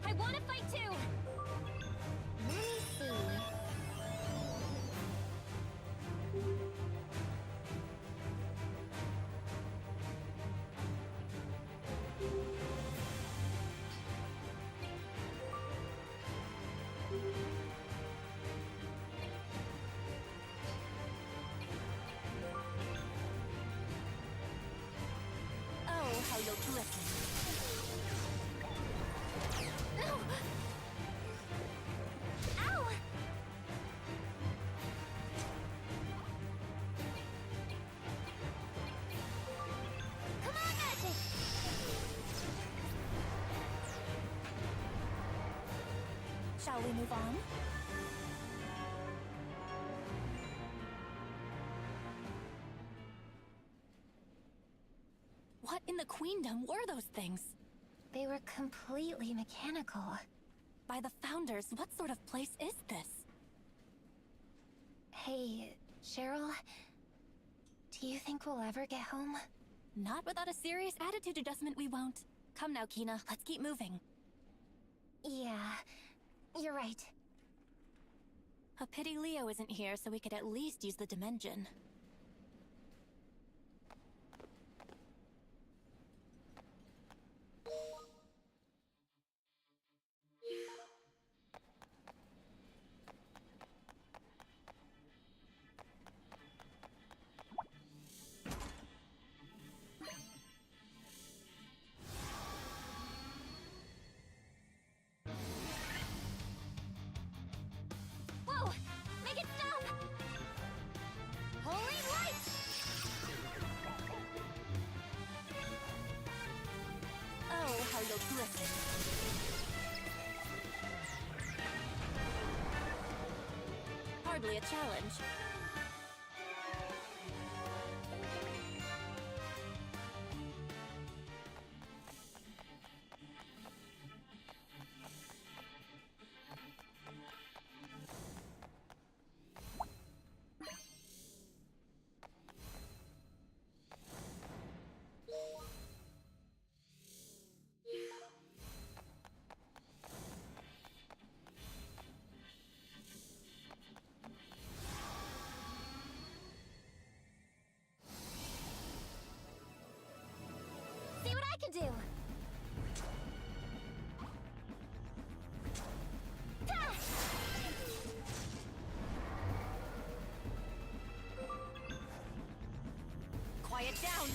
Speaker 1: I want to fight too! Let me see.
Speaker 2: Oh, how you'll glisten.
Speaker 1: No! Ow! Come on, Magic!
Speaker 2: Shall we move on? What in the Queendom were those things?
Speaker 1: They were completely mechanical.
Speaker 2: By the Founders, what sort of place is this?
Speaker 1: Hey, Cheryl, do you think we'll ever get home?
Speaker 2: Not without a serious attitude adjustment, we won't. Come now, Kina, let's keep moving.
Speaker 1: Yeah, you're right.
Speaker 2: A pity Leo isn't here so we could at least use the Dimension. listen. Hardly a challenge.
Speaker 1: See what I can do!
Speaker 2: Quiet down!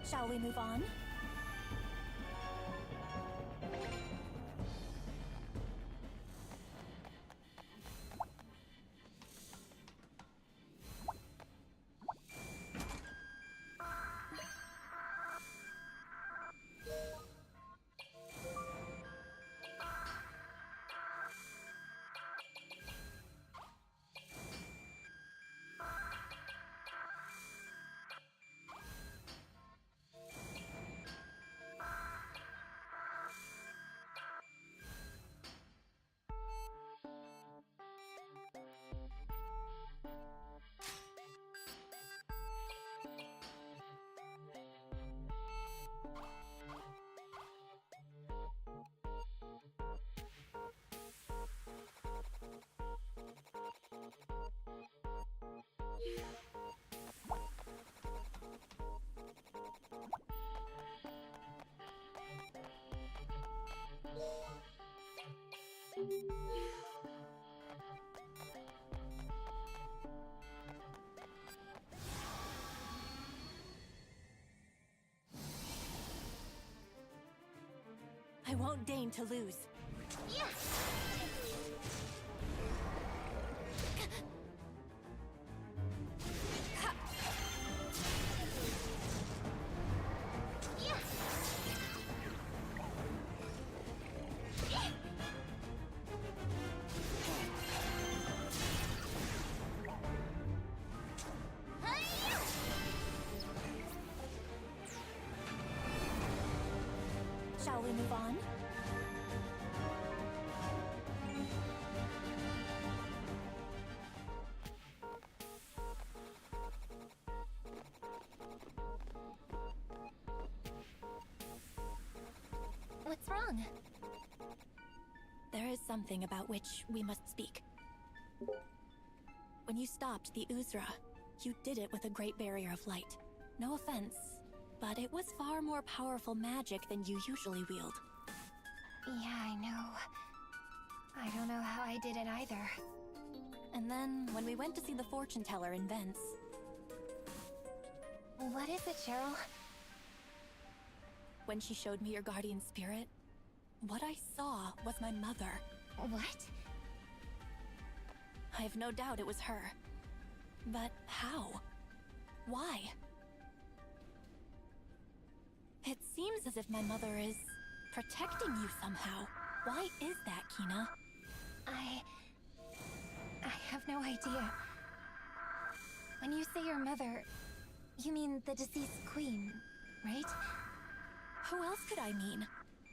Speaker 2: Shall we move on? I won't deign to lose.
Speaker 1: Yeah!
Speaker 2: Shall we move on?
Speaker 1: What's wrong?
Speaker 2: There is something about which we must speak. When you stopped the Uzra, you did it with a great barrier of light. No offense, but it was far more powerful magic than you usually wield.
Speaker 1: Yeah, I know. I don't know how I did it either.
Speaker 2: And then, when we went to see the fortune teller in Vence...
Speaker 1: What is it, Cheryl?
Speaker 2: When she showed me your guardian spirit, what I saw was my mother.
Speaker 1: What?
Speaker 2: I have no doubt it was her. But how? Why? It seems as if my mother is protecting you somehow. Why is that, Kina?
Speaker 1: I have no idea. When you say your mother, you mean the deceased queen, right?
Speaker 2: Who else could I mean?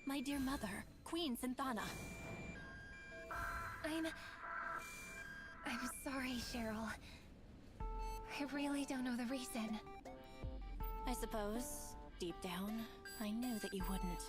Speaker 2: My dear mother, Queen Synthana.
Speaker 1: I'm sorry, Cheryl. I really don't know the reason.
Speaker 2: I suppose, deep down, I knew that you wouldn't.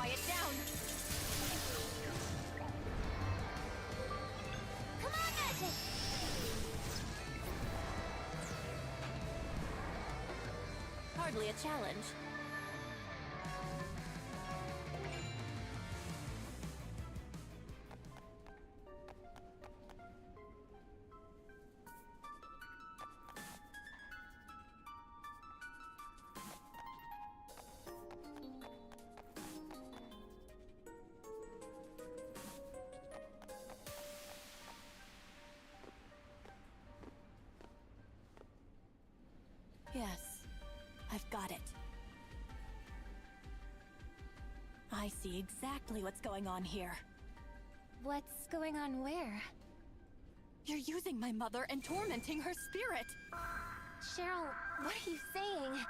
Speaker 2: it down!
Speaker 1: Come on, Magic!
Speaker 2: Hardly a challenge. Yes, I've got it. I see exactly what's going on here.
Speaker 1: What's going on where?
Speaker 2: You're using my mother and tormenting her spirit!
Speaker 1: Cheryl, what are you saying?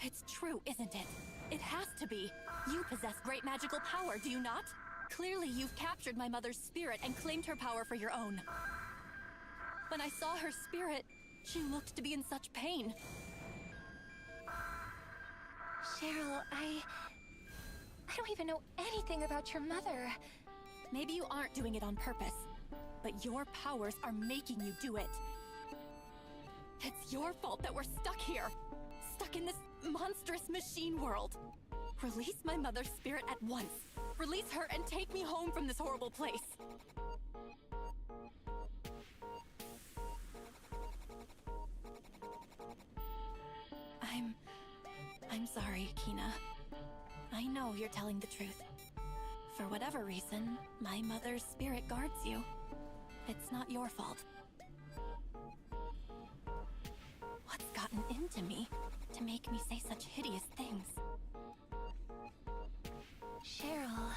Speaker 2: It's true, isn't it? It has to be. You possess great magical power, do you not? Clearly you've captured my mother's spirit and claimed her power for your own. When I saw her spirit, she looked to be in such pain.
Speaker 1: Cheryl, I don't even know anything about your mother.
Speaker 2: Maybe you aren't doing it on purpose, but your powers are making you do it. It's your fault that we're stuck here. Stuck in this monstrous machine world. Release my mother's spirit at once. Release her and take me home from this horrible place. I'm sorry, Kina. I know you're telling the truth. For whatever reason, my mother's spirit guards you. It's not your fault. What's gotten into me to make me say such hideous things?
Speaker 1: Cheryl...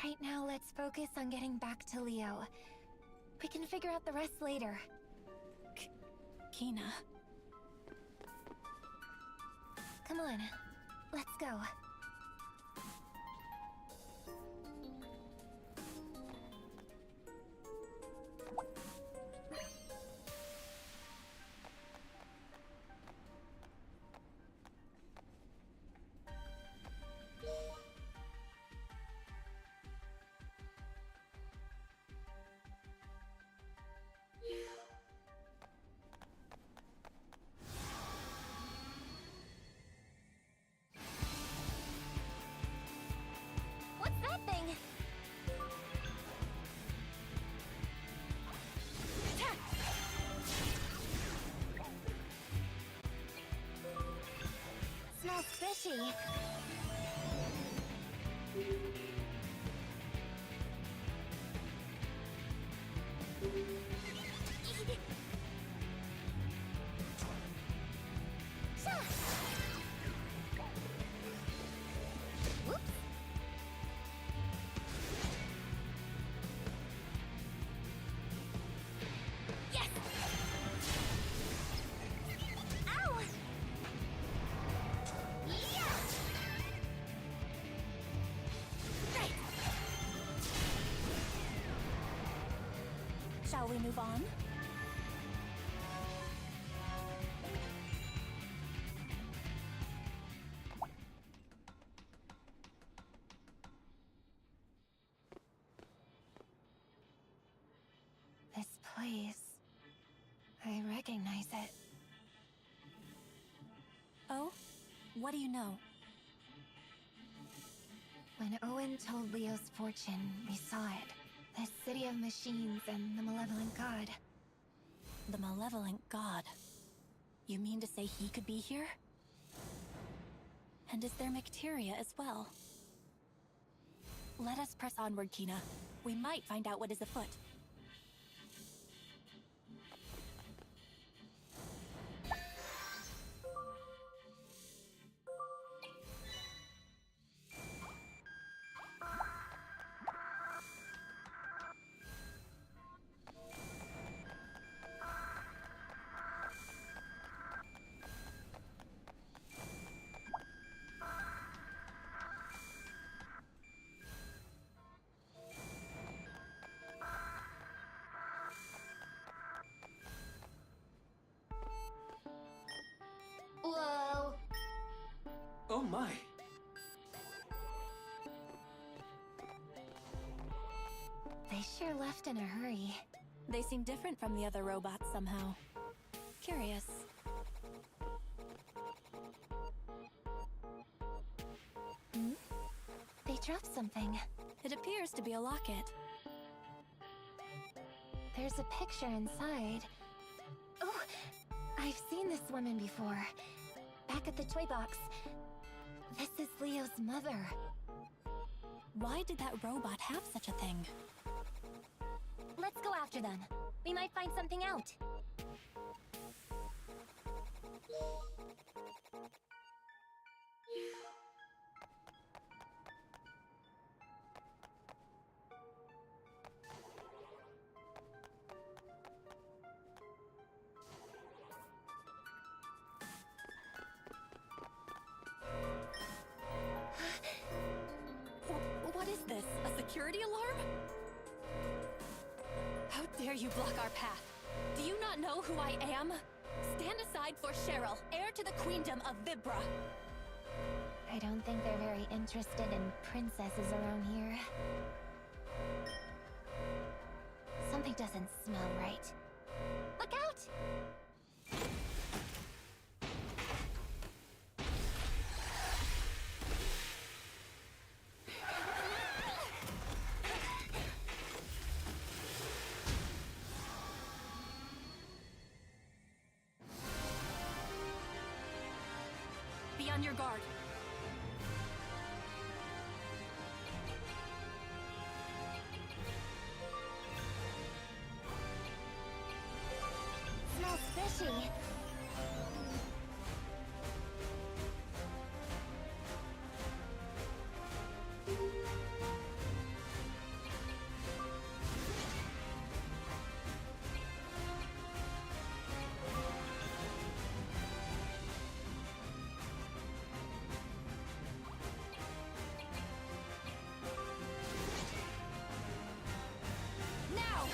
Speaker 1: Right now, let's focus on getting back to Leo. We can figure out the rest later.
Speaker 2: Kina...
Speaker 1: Come on, let's go. What's that thing? Smells fishy. Whoops. Yes! Ow! Yeah! Right.
Speaker 2: Shall we move on?
Speaker 1: This place... I recognize it.
Speaker 2: Oh? What do you know?
Speaker 1: When Owen told Leo's fortune, we saw it. The city of machines and the malevolent god.
Speaker 2: The malevolent god. You mean to say he could be here? And is there Macteria as well? Let us press onward, Kina. We might find out what is afoot.
Speaker 15: my.
Speaker 2: They sure left in a hurry. They seem different from the other robots somehow. Curious. Hmm? They dropped something. It appears to be a locket. There's a picture inside. Oh! I've seen this woman before. Back at the toy box. This is Leo's mother. Why did that robot have such a thing?
Speaker 1: Let's go after them. We might find something out.
Speaker 2: What is this? A security alarm? How dare you block our path? Do you not know who I am? Stand aside for Cheryl, heir to the queendom of Vibra.
Speaker 1: I don't think they're very interested in princesses around here. Something doesn't smell right. Look out!
Speaker 2: Be on your guard.
Speaker 1: Smells fishy.
Speaker 2: Now!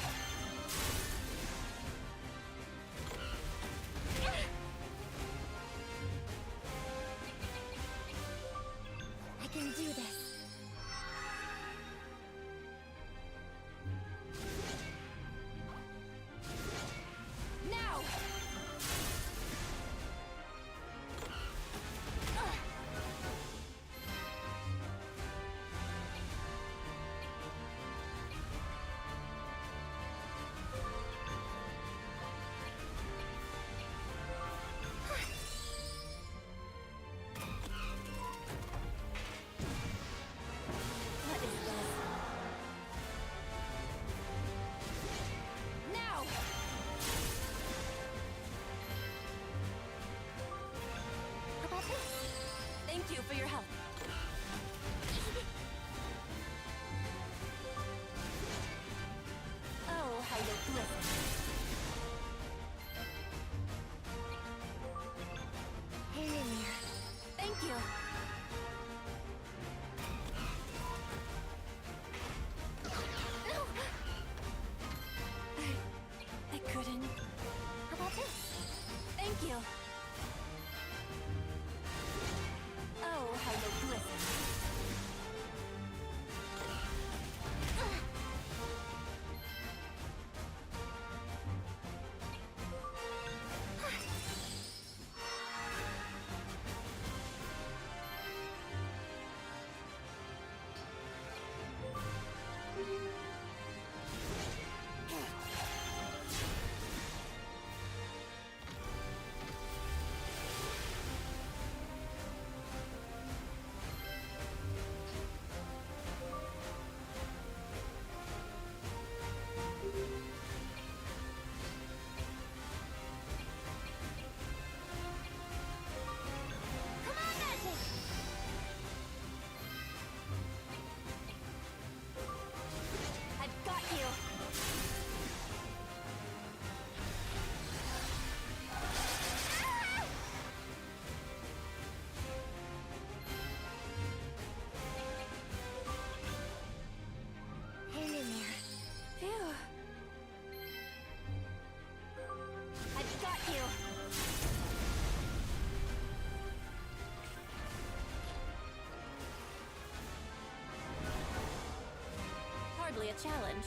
Speaker 2: Hardly a challenge.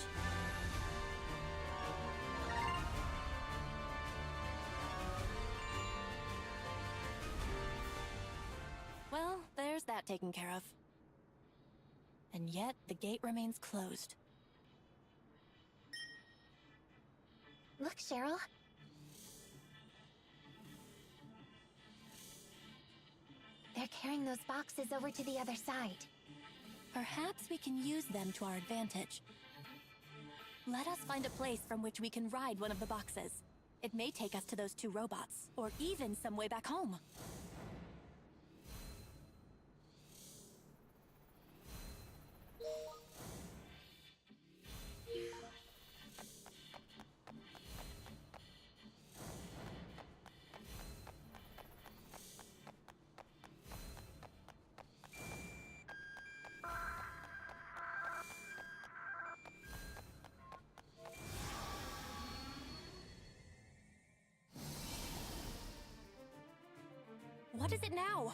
Speaker 2: Well, there's that taken care of. And yet, the gate remains closed.
Speaker 1: Look, Cheryl. They're carrying those boxes over to the other side.
Speaker 2: Perhaps we can use them to our advantage. Let us find a place from which we can ride one of the boxes. It may take us to those two robots, or even some way back home. What is it now?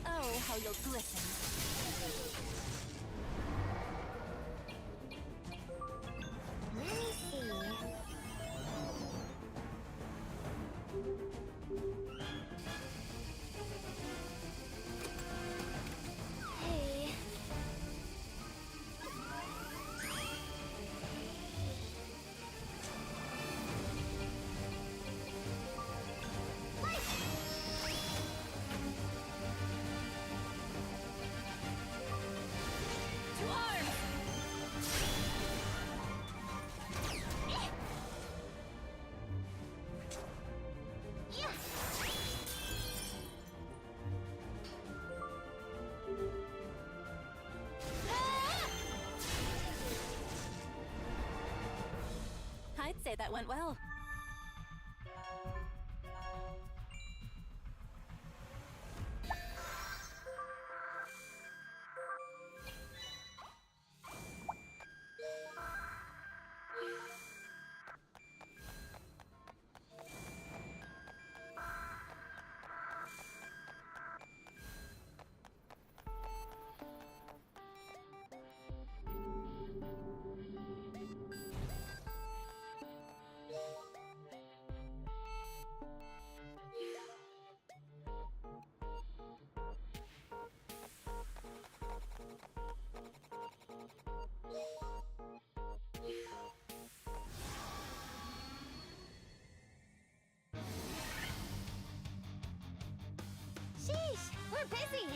Speaker 2: Oh, how you'll glisten.
Speaker 1: Let me see. Hey.
Speaker 2: I'd say that went well.
Speaker 1: Sheesh, we're busy.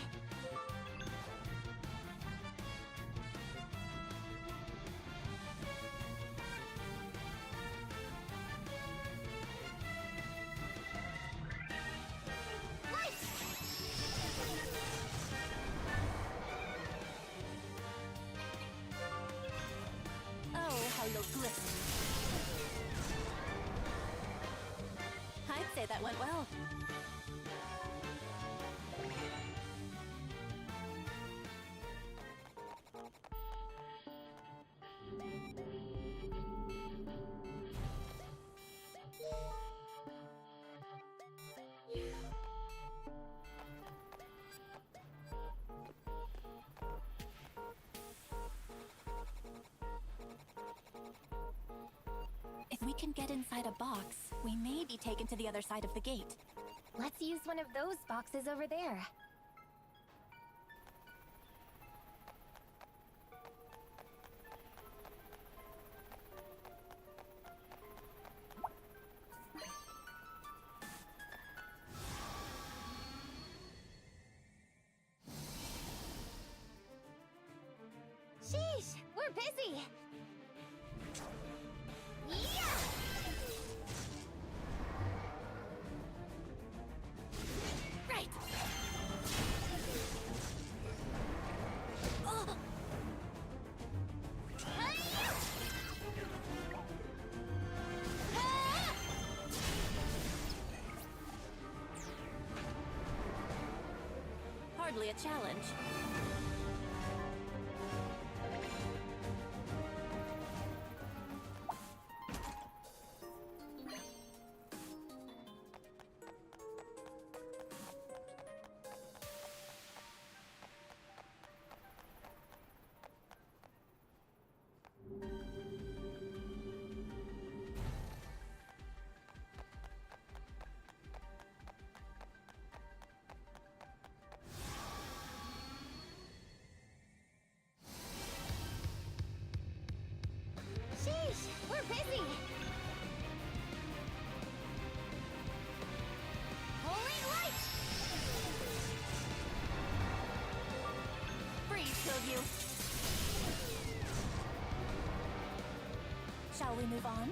Speaker 2: Oh, how you'll glisten. I'd say that went well. If we can get inside a box, we may be taken to the other side of the gate.
Speaker 1: Let's use one of those boxes over there. Sheesh, we're busy. Yeah!
Speaker 2: Right. Oh. Hardly a challenge. killed you. Shall we move on?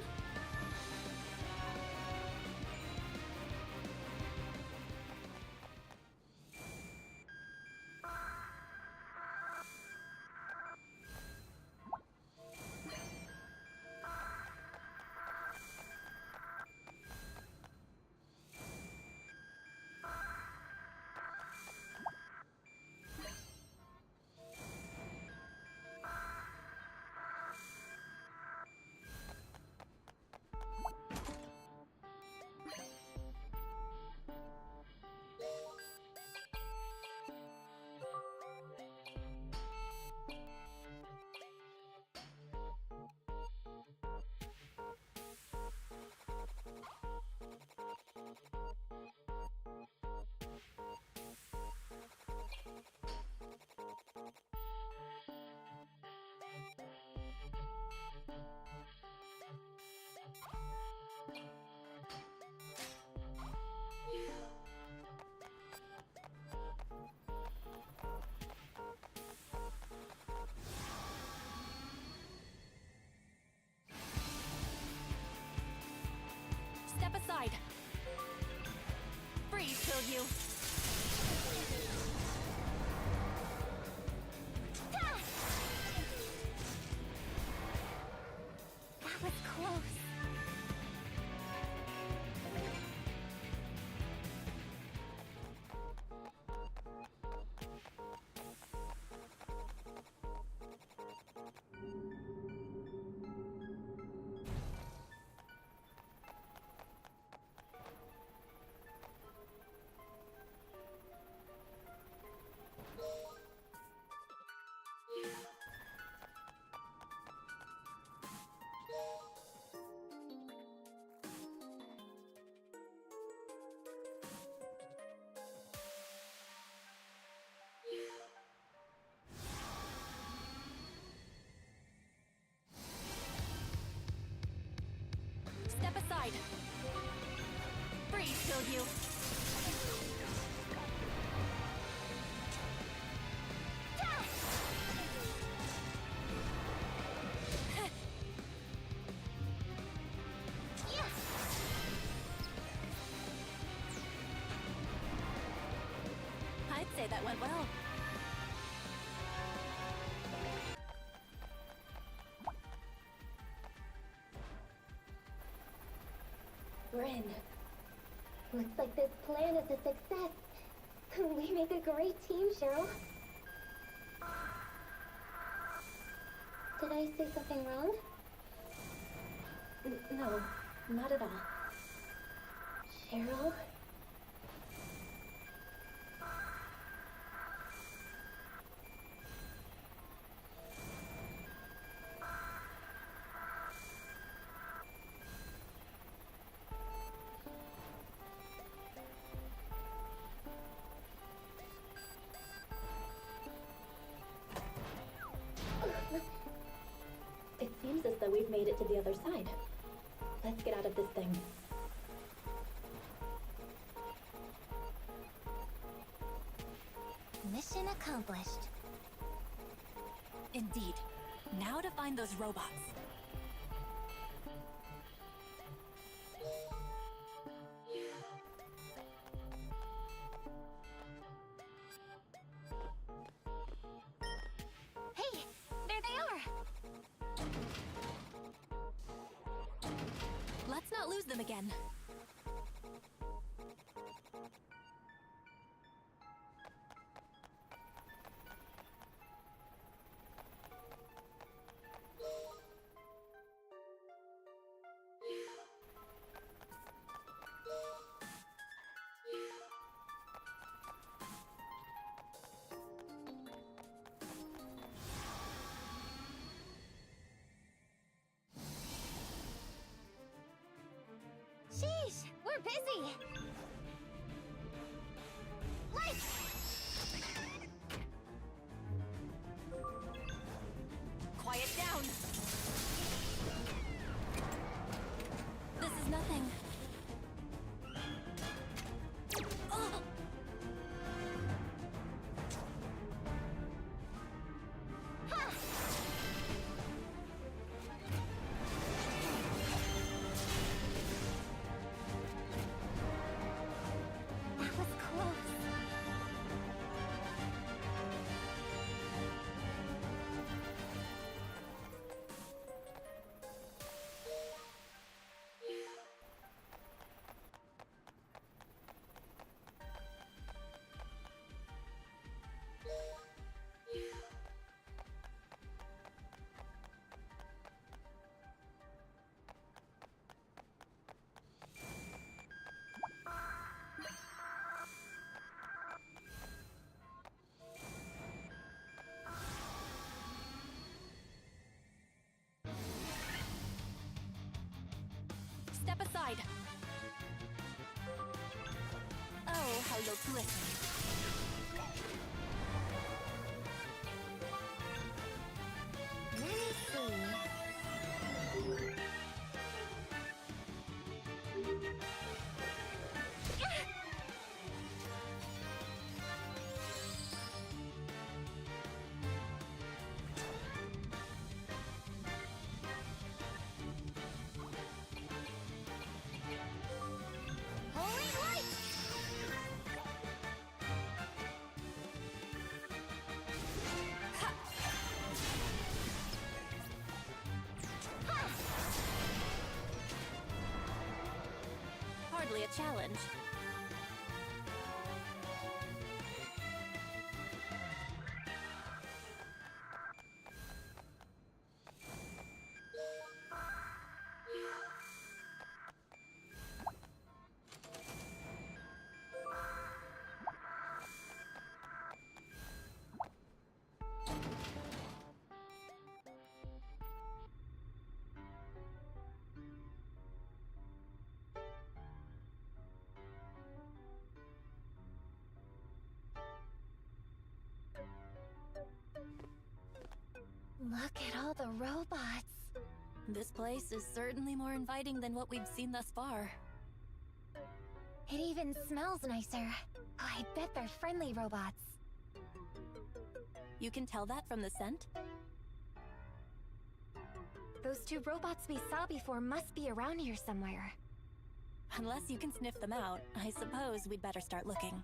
Speaker 2: Step aside. Freeze killed you.
Speaker 1: That was close.
Speaker 2: Step aside. Freeze killed you. I'd say that went well.
Speaker 1: Bryn, looks like this plan is a success. We make a great team, Cheryl. Did I say something wrong? No, not at all. Cheryl?
Speaker 16: It seems as though we've made it to the other side. Let's get out of this thing.
Speaker 1: Mission accomplished.
Speaker 2: Indeed. Now to find those robots.
Speaker 1: Hey, there they are!
Speaker 2: Let's not lose them again.
Speaker 1: Sheesh, we're busy! Lights!
Speaker 2: Quiet down. This is nothing. you'll glisten.
Speaker 1: Let me see. Holy light!
Speaker 2: Hardly a challenge.
Speaker 1: Look at all the robots.
Speaker 2: This place is certainly more inviting than what we've seen thus far.
Speaker 1: It even smells nicer. Oh, I bet they're friendly robots.
Speaker 2: You can tell that from the scent?
Speaker 1: Those two robots we saw before must be around here somewhere.
Speaker 2: Unless you can sniff them out, I suppose we'd better start looking.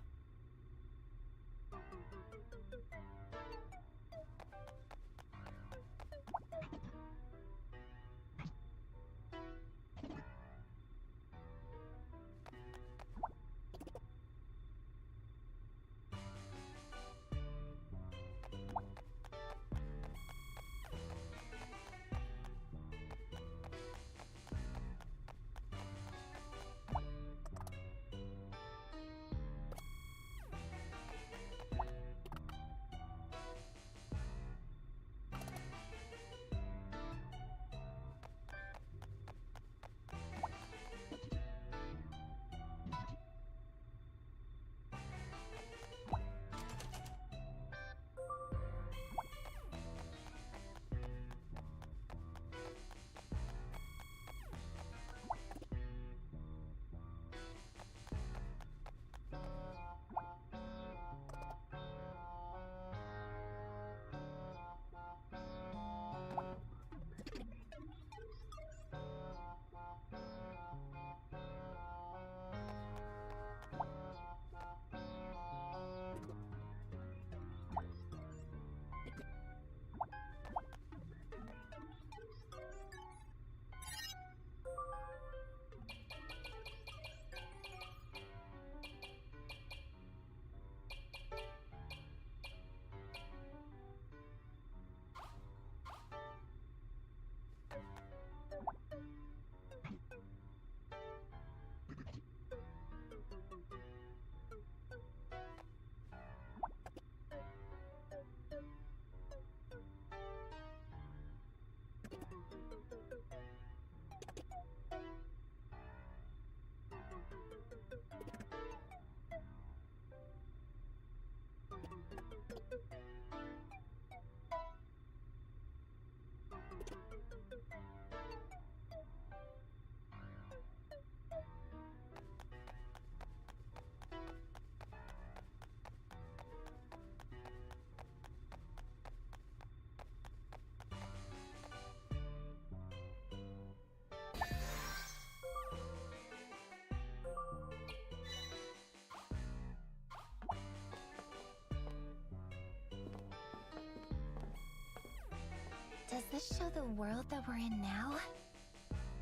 Speaker 1: Does this show the world that we're in now?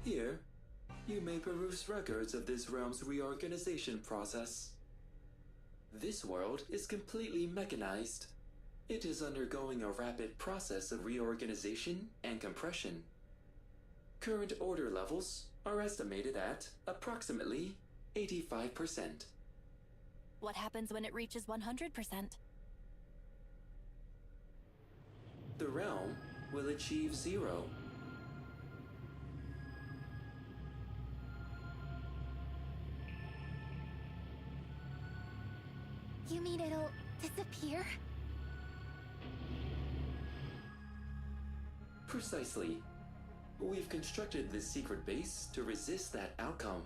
Speaker 17: Here, you may peruse records of this realm's reorganization process. This world is completely mechanized. It is undergoing a rapid process of reorganization and compression. Current order levels are estimated at approximately 85%.
Speaker 2: What happens when it reaches 100%?
Speaker 17: The realm will achieve 0.
Speaker 1: You mean it'll disappear?
Speaker 17: Precisely. We've constructed this secret base to resist that outcome.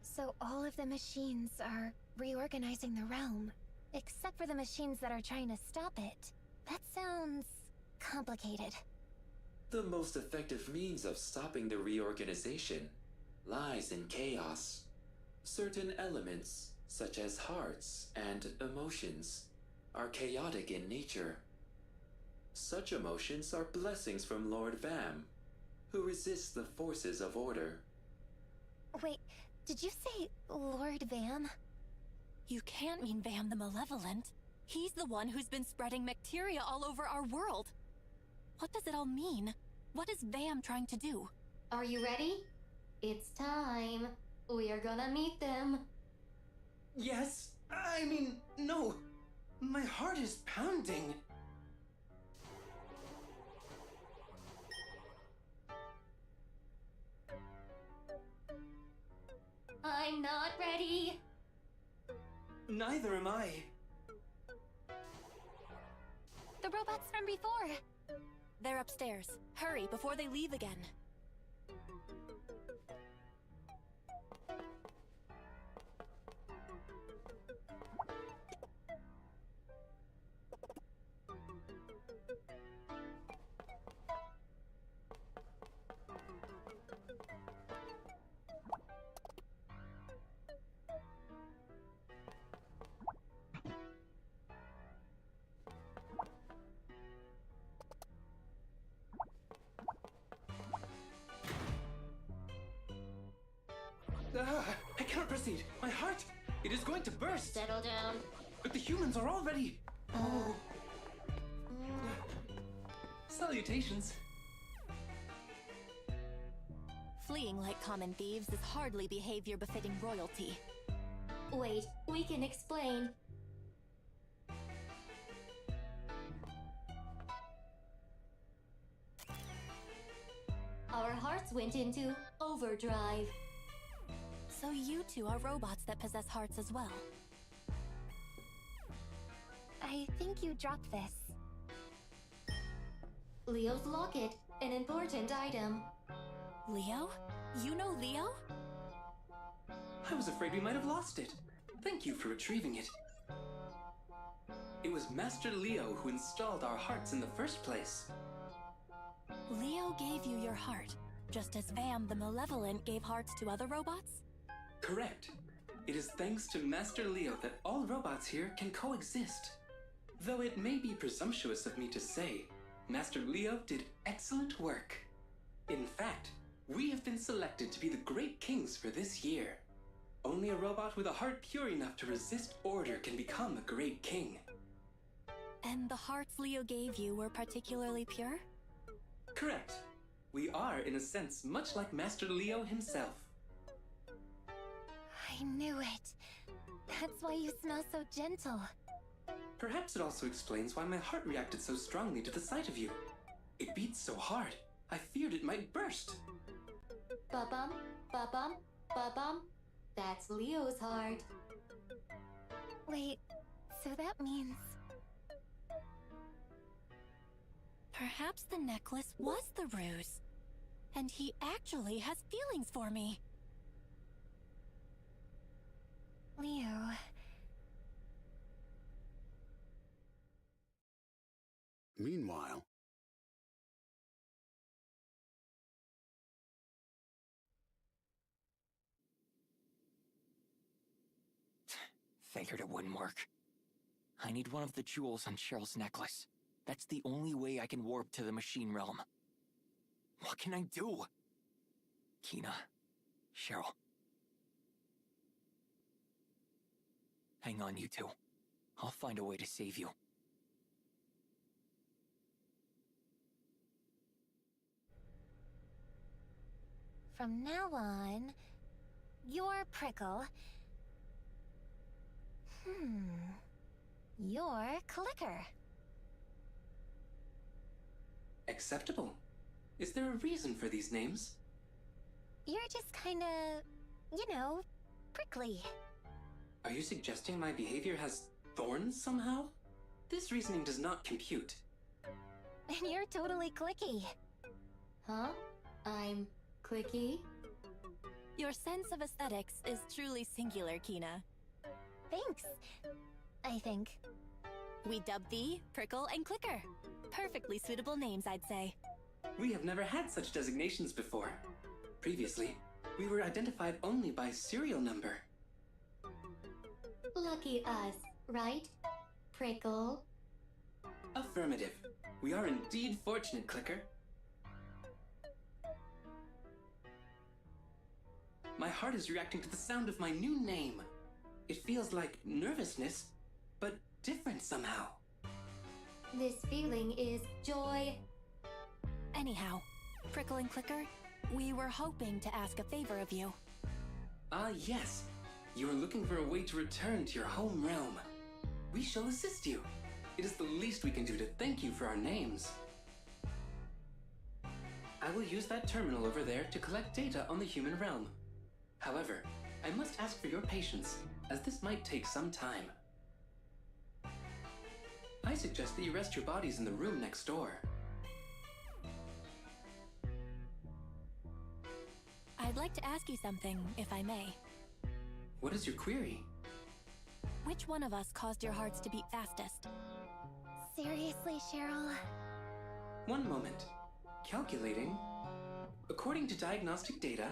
Speaker 1: So all of the machines are reorganizing the realm, except for the machines that are trying to stop it. That sounds complicated.
Speaker 17: The most effective means of stopping the reorganization lies in chaos. Certain elements, such as hearts and emotions, are chaotic in nature. Such emotions are blessings from Lord Vam, who resists the forces of order.
Speaker 1: Wait, did you say Lord Vam?
Speaker 2: You can't mean Vam the Malevolent. He's the one who's been spreading bacteria all over our world. What does it all mean? What is Vam trying to do?
Speaker 16: Are you ready? It's time. We are gonna meet them.
Speaker 18: Yes, I mean, no. My heart is pounding.
Speaker 16: I'm not ready.
Speaker 18: Neither am I.
Speaker 1: The robots from before.
Speaker 2: They're upstairs. Hurry before they leave again.
Speaker 18: I cannot proceed. My heart, it is going to burst.
Speaker 16: Settle down.
Speaker 18: But the humans are already... Oh. Salutations.
Speaker 2: Fleeing like common thieves is hardly behavior befitting royalty.
Speaker 16: Wait, we can explain. Our hearts went into overdrive.
Speaker 2: So you two are robots that possess hearts as well.
Speaker 1: I think you dropped this.
Speaker 16: Leo's locket, an important item.
Speaker 2: Leo? You know Leo?
Speaker 18: I was afraid we might have lost it. Thank you for retrieving it. It was Master Leo who installed our hearts in the first place.
Speaker 2: Leo gave you your heart, just as Vam the Malevolent gave hearts to other robots?
Speaker 18: Correct. It is thanks to Master Leo that all robots here can coexist. Though it may be presumptuous of me to say, Master Leo did excellent work. In fact, we have been selected to be the Great Kings for this year. Only a robot with a heart pure enough to resist order can become a Great King.
Speaker 2: And the hearts Leo gave you were particularly pure?
Speaker 18: Correct. We are, in a sense, much like Master Leo himself.
Speaker 1: I knew it. That's why you smell so gentle.
Speaker 18: Perhaps it also explains why my heart reacted so strongly to the sight of you. It beats so hard, I feared it might burst.
Speaker 16: Ba-bum, ba-bum, ba-bum. That's Leo's heart.
Speaker 1: Wait, so that means...
Speaker 2: Perhaps the necklace was the ruse. And he actually has feelings for me.
Speaker 1: Leo...
Speaker 19: Meanwhile...
Speaker 3: Figured it wouldn't work. I need one of the jewels on Cheryl's necklace. That's the only way I can warp to the machine realm. What can I do? Kina, Cheryl. Hang on, you two. I'll find a way to save you.
Speaker 1: From now on, you're Prickle. You're Clicker.
Speaker 18: Acceptable. Is there a reason for these names?
Speaker 1: You're just kinda, you know, prickly.
Speaker 18: Are you suggesting my behavior has thorns somehow? This reasoning does not compute.
Speaker 1: And you're totally clicky.
Speaker 16: Huh? I'm clicky?
Speaker 2: Your sense of aesthetics is truly singular, Kina.
Speaker 1: Thanks. I think.
Speaker 2: We dubbed thee Prickle and Clicker. Perfectly suitable names, I'd say.
Speaker 18: We have never had such designations before. Previously, we were identified only by serial number.
Speaker 16: Lucky us, right? Prickle?
Speaker 18: Affirmative. We are indeed fortunate, Clicker. My heart is reacting to the sound of my new name. It feels like nervousness, but different somehow.
Speaker 16: This feeling is joy.
Speaker 2: Anyhow, Prickle and Clicker, we were hoping to ask a favor of you.
Speaker 18: Ah, yes. You are looking for a way to return to your home realm. We shall assist you. It is the least we can do to thank you for our names. I will use that terminal over there to collect data on the human realm. However, I must ask for your patience, as this might take some time. I suggest that you rest your bodies in the room next door.
Speaker 2: I'd like to ask you something, if I may.
Speaker 18: What is your query?
Speaker 2: Which one of us caused your hearts to beat fastest?
Speaker 1: Seriously, Cheryl?
Speaker 18: One moment. Calculating. According to diagnostic data,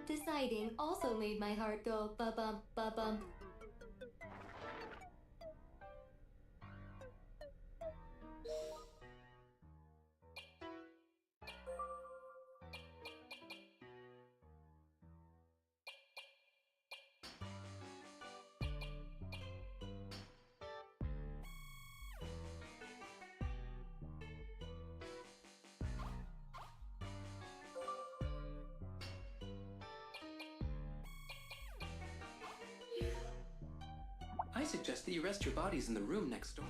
Speaker 16: Deciding also made my heart go ba-bump, ba-bump. I suggest that you rest your bodies in the room next door.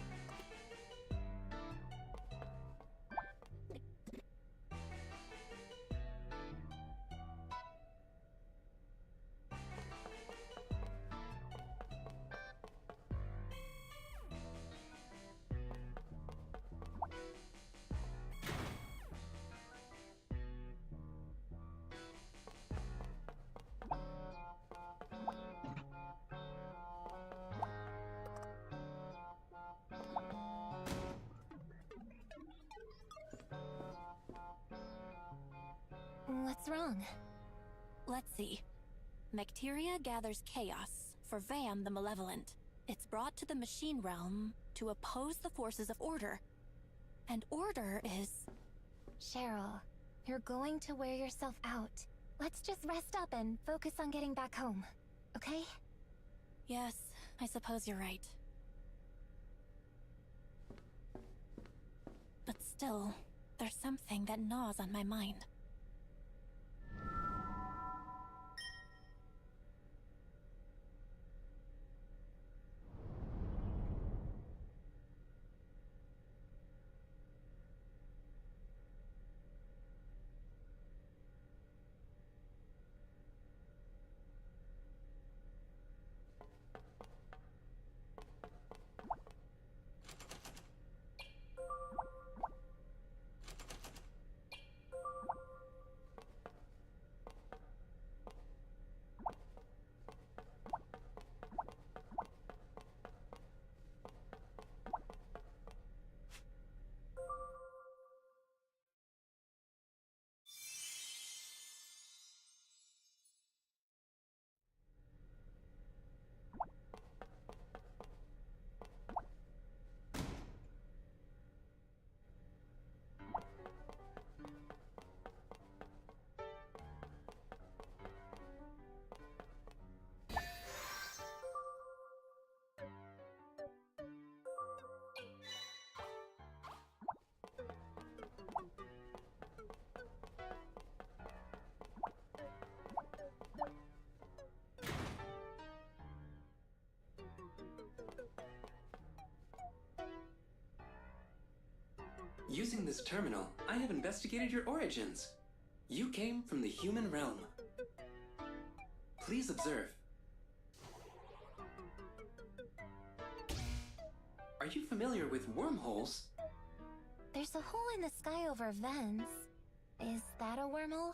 Speaker 1: What's wrong?
Speaker 2: Let's see. Bacteria gathers chaos for Vam the Malevolent. It's brought to the machine realm to oppose the forces of order. And order is...
Speaker 1: Cheryl, you're going to wear yourself out. Let's just rest up and focus on getting back home, okay?
Speaker 2: Yes, I suppose you're right. But still, there's something that gnaws on my mind.
Speaker 18: Using this terminal, I have investigated your origins. You came from the human realm. Please observe. Are you familiar with wormholes?
Speaker 1: There's a hole in the sky over Vence. Is that a wormhole?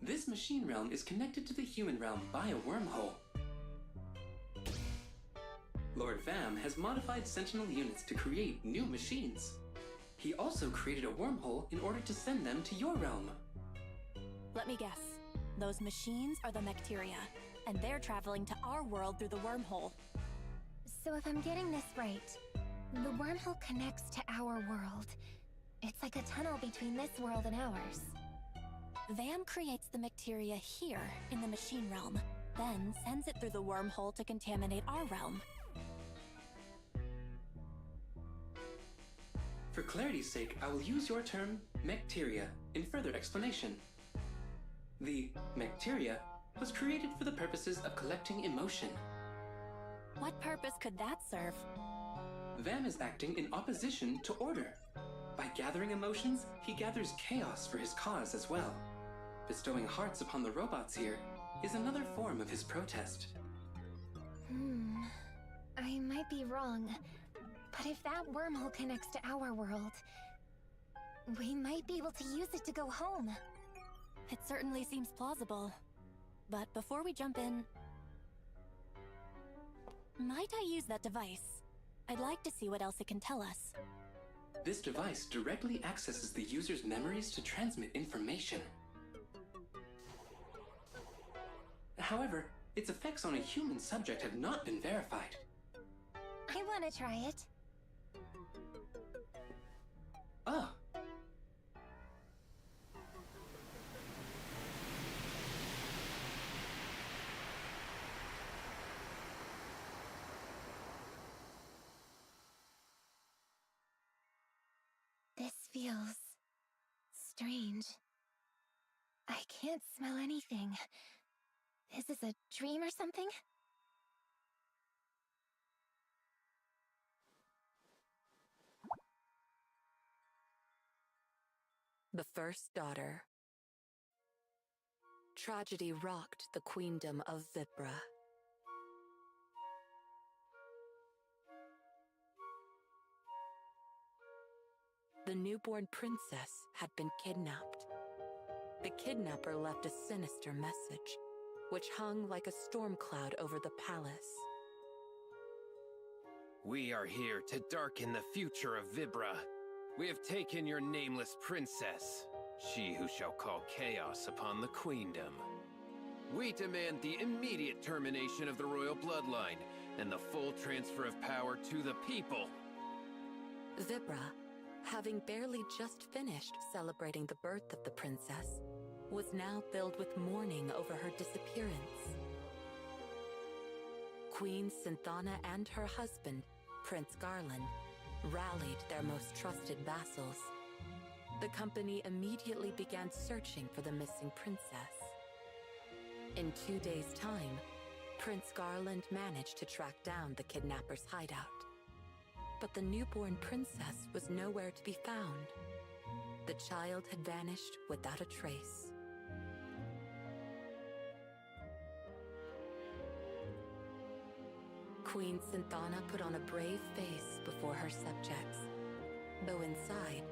Speaker 18: This machine realm is connected to the human realm by a wormhole. Lord Vam has modified Sentinel units to create new machines. He also created a wormhole in order to send them to your realm.
Speaker 2: Let me guess. Those machines are the Mecteria, and they're traveling to our world through the wormhole.
Speaker 1: So if I'm getting this right, the wormhole connects to our world. It's like a tunnel between this world and ours.
Speaker 2: Vam creates the Mecteria here in the machine realm, then sends it through the wormhole to contaminate our realm.
Speaker 18: For clarity's sake, I will use your term, Mecteria, in further explanation. The Mecteria was created for the purposes of collecting emotion.
Speaker 2: What purpose could that serve?
Speaker 18: Vam is acting in opposition to order. By gathering emotions, he gathers chaos for his cause as well. Bestowing hearts upon the robots here is another form of his protest.
Speaker 1: I might be wrong, but if that wormhole connects to our world, we might be able to use it to go home.
Speaker 2: It certainly seems plausible. But before we jump in, might I use that device? I'd like to see what else it can tell us.
Speaker 18: This device directly accesses the user's memories to transmit information. However, its effects on a human subject have not been verified.
Speaker 1: I want to try it.
Speaker 18: Oh.
Speaker 1: This feels strange. I can't smell anything. Is this a dream or something?
Speaker 12: The first daughter. Tragedy rocked the queendom of Vibra. The newborn princess had been kidnapped. The kidnapper left a sinister message, which hung like a storm cloud over the palace.
Speaker 8: We are here to darken the future of Vibra. We have taken your nameless princess, she who shall call chaos upon the queendom. We demand the immediate termination of the royal bloodline and the full transfer of power to the people.
Speaker 12: Vibra, having barely just finished celebrating the birth of the princess, was now filled with mourning over her disappearance. Queen Synthana and her husband, Prince Garland, rallied their most trusted vassals. The company immediately began searching for the missing princess. In 2 days' time, Prince Garland managed to track down the kidnapper's hideout. But the newborn princess was nowhere to be found. The child had vanished without a trace. Queen Synthana put on a brave face before her subjects, though inside,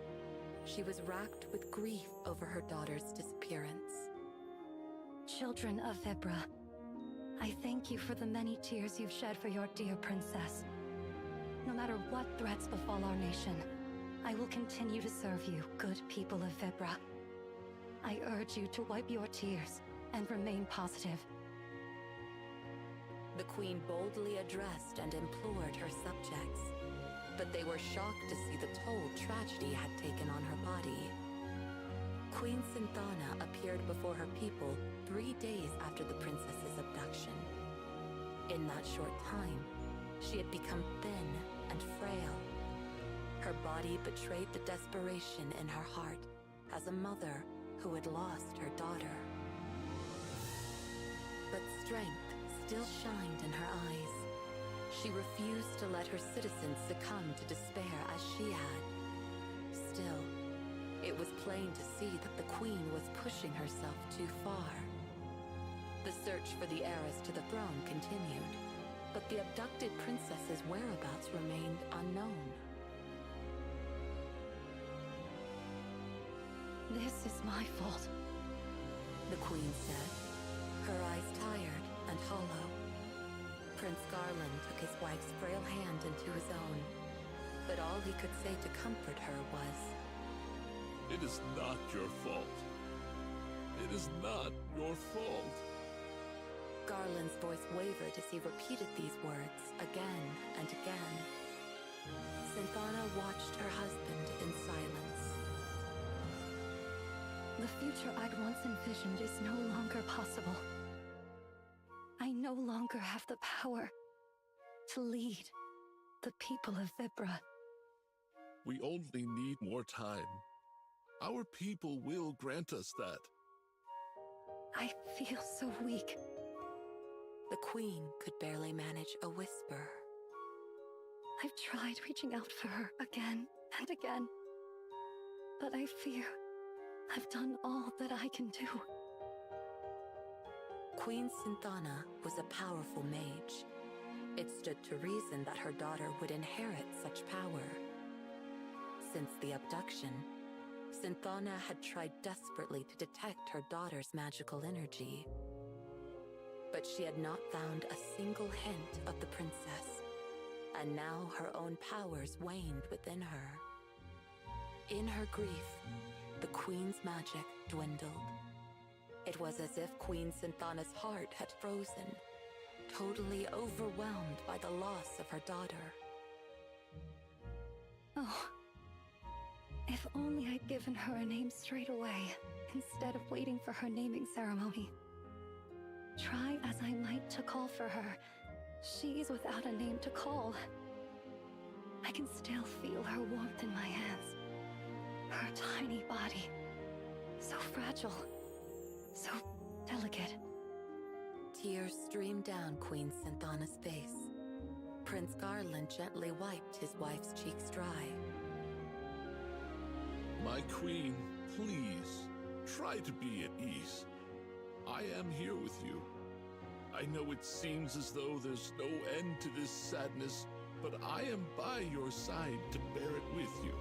Speaker 12: she was racked with grief over her daughter's disappearance.
Speaker 20: Children of Vibra, I thank you for the many tears you've shed for your dear princess. No matter what threats befall our nation, I will continue to serve you, good people of Vibra. I urge you to wipe your tears and remain positive.
Speaker 12: The queen boldly addressed and implored her subjects, but they were shocked to see the toll tragedy had taken on her body. Queen Synthana appeared before her people 3 days after the princess's abduction. In that short time, she had become thin and frail. Her body betrayed the desperation in her heart as a mother who had lost her daughter. But strength still shined in her eyes. She refused to let her citizens succumb to despair as she had. Still, it was plain to see that the Queen was pushing herself too far. The search for the heiress to the throne continued, but the abducted princess's whereabouts remained unknown.
Speaker 20: This is my fault,
Speaker 12: the Queen said, her eyes tired and hollow. Prince Garland took his wife's frail hand into his own, but all he could say to comfort her was,
Speaker 7: "It is not your fault. It is not your fault."
Speaker 12: Garland's voice wavered as he repeated these words again and again. Synthana watched her husband in silence.
Speaker 20: The future I'd once envisioned is no longer possible. I no longer have the power to lead the people of Vibra.
Speaker 7: We only need more time. Our people will grant us that.
Speaker 20: I feel so weak.
Speaker 12: The Queen could barely manage a whisper.
Speaker 20: I've tried reaching out for her again and again, but I fear I've done all that I can do.
Speaker 12: Queen Synthana was a powerful mage. It stood to reason that her daughter would inherit such power. Since the abduction, Synthana had tried desperately to detect her daughter's magical energy. But she had not found a single hint of the princess, and now her own powers waned within her. In her grief, the Queen's magic dwindled. It was as if Queen Synthana's heart had frozen, totally overwhelmed by the loss of her daughter.
Speaker 20: Oh, if only I'd given her a name straight away, instead of waiting for her naming ceremony. Try as I might to call for her, she's without a name to call. I can still feel her warmth in my hands. Her tiny body, so fragile, so delicate.
Speaker 12: Tears streamed down Queen Synthana's face. Prince Garland gently wiped his wife's cheeks dry.
Speaker 7: My queen, please, try to be at ease. I am here with you. I know it seems as though there's no end to this sadness, but I am by your side to bear it with you.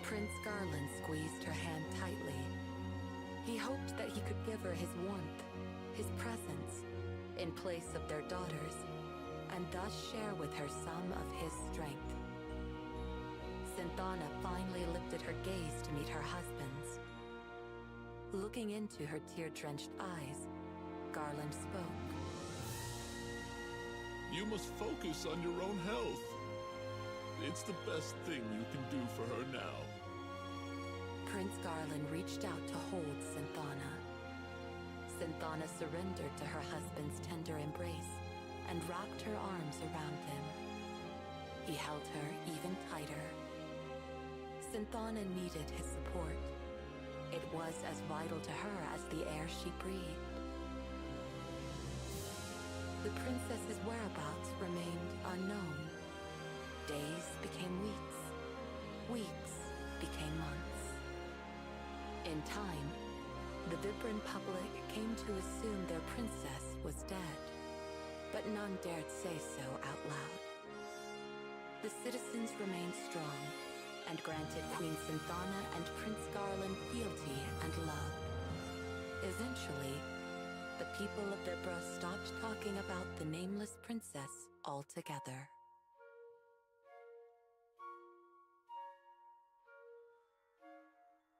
Speaker 12: Prince Garland squeezed her hand tightly. He hoped that he could give her his warmth, his presence, in place of their daughters, and thus share with her some of his strength. Synthana finally lifted her gaze to meet her husband's. Looking into her tear-drenched eyes, Garland spoke.
Speaker 7: You must focus on your own health. It's the best thing you can do for her now.
Speaker 12: Prince Garland reached out to hold Synthana. Synthana surrendered to her husband's tender embrace and wrapped her arms around him. He held her even tighter. Synthana needed his support. It was as vital to her as the air she breathed. The princess's whereabouts remained unknown. Days became weeks. Weeks became months. In time, the Vibran public came to assume their princess was dead, but none dared say so out loud. The citizens remained strong and granted Queen Synthana and Prince Garland fealty and love. Eventually, the people of Vibra stopped talking about the nameless princess altogether.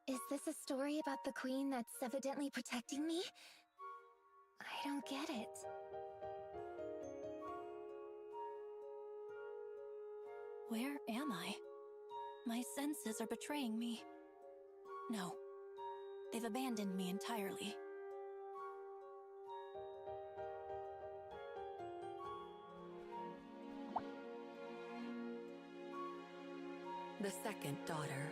Speaker 1: Is this a story about the queen that's evidently protecting me? I don't get it.
Speaker 2: Where am I? My senses are betraying me. No, they've abandoned me entirely.
Speaker 12: The second daughter.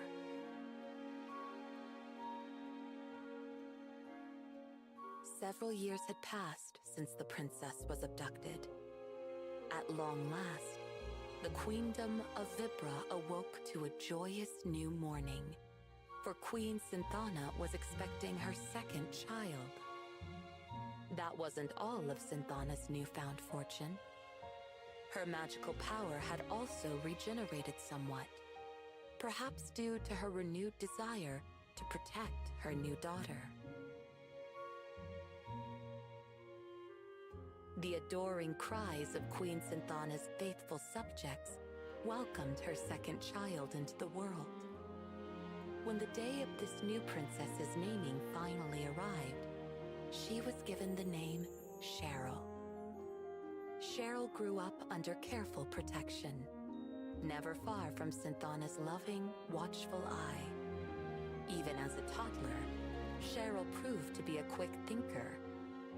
Speaker 12: Several years had passed since the princess was abducted. At long last, the queendom of Vibra awoke to a joyous new morning, for Queen Synthana was expecting her second child. That wasn't all of Synthana's newfound fortune. Her magical power had also regenerated somewhat, perhaps due to her renewed desire to protect her new daughter. The adoring cries of Queen Synthana's faithful subjects welcomed her second child into the world. When the day of this new princess's naming finally arrived, she was given the name Cheryl. Cheryl grew up under careful protection, never far from Synthana's loving, watchful eye. Even as a toddler, Cheryl proved to be a quick thinker,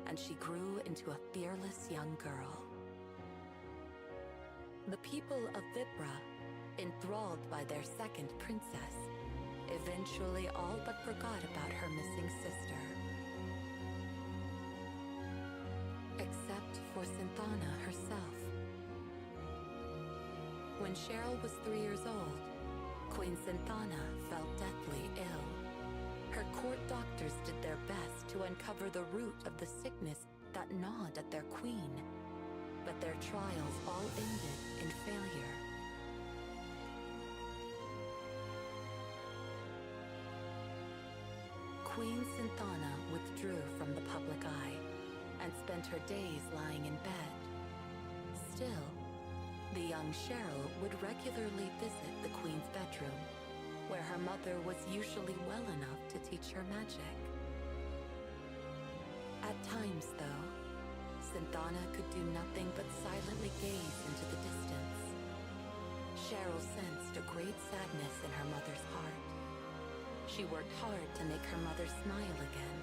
Speaker 12: and she grew into a fearless young girl. The people of Vibra, enthralled by their second princess, eventually all but forgot about her missing sister. Except for Synthana herself. When Cheryl was 3 years old, Queen Synthana fell deathly ill. Her court doctors did their best to uncover the root of the sickness that gnawed at their queen, but their trials all ended in failure. Queen Synthana withdrew from the public eye and spent her days lying in bed. Still, the young Cheryl would regularly visit the queen's bedroom, where her mother was usually well enough to teach her magic. At times, though, Synthana could do nothing but silently gaze into the distance. Cheryl sensed a great sadness in her mother's heart. She worked hard to make her mother smile again,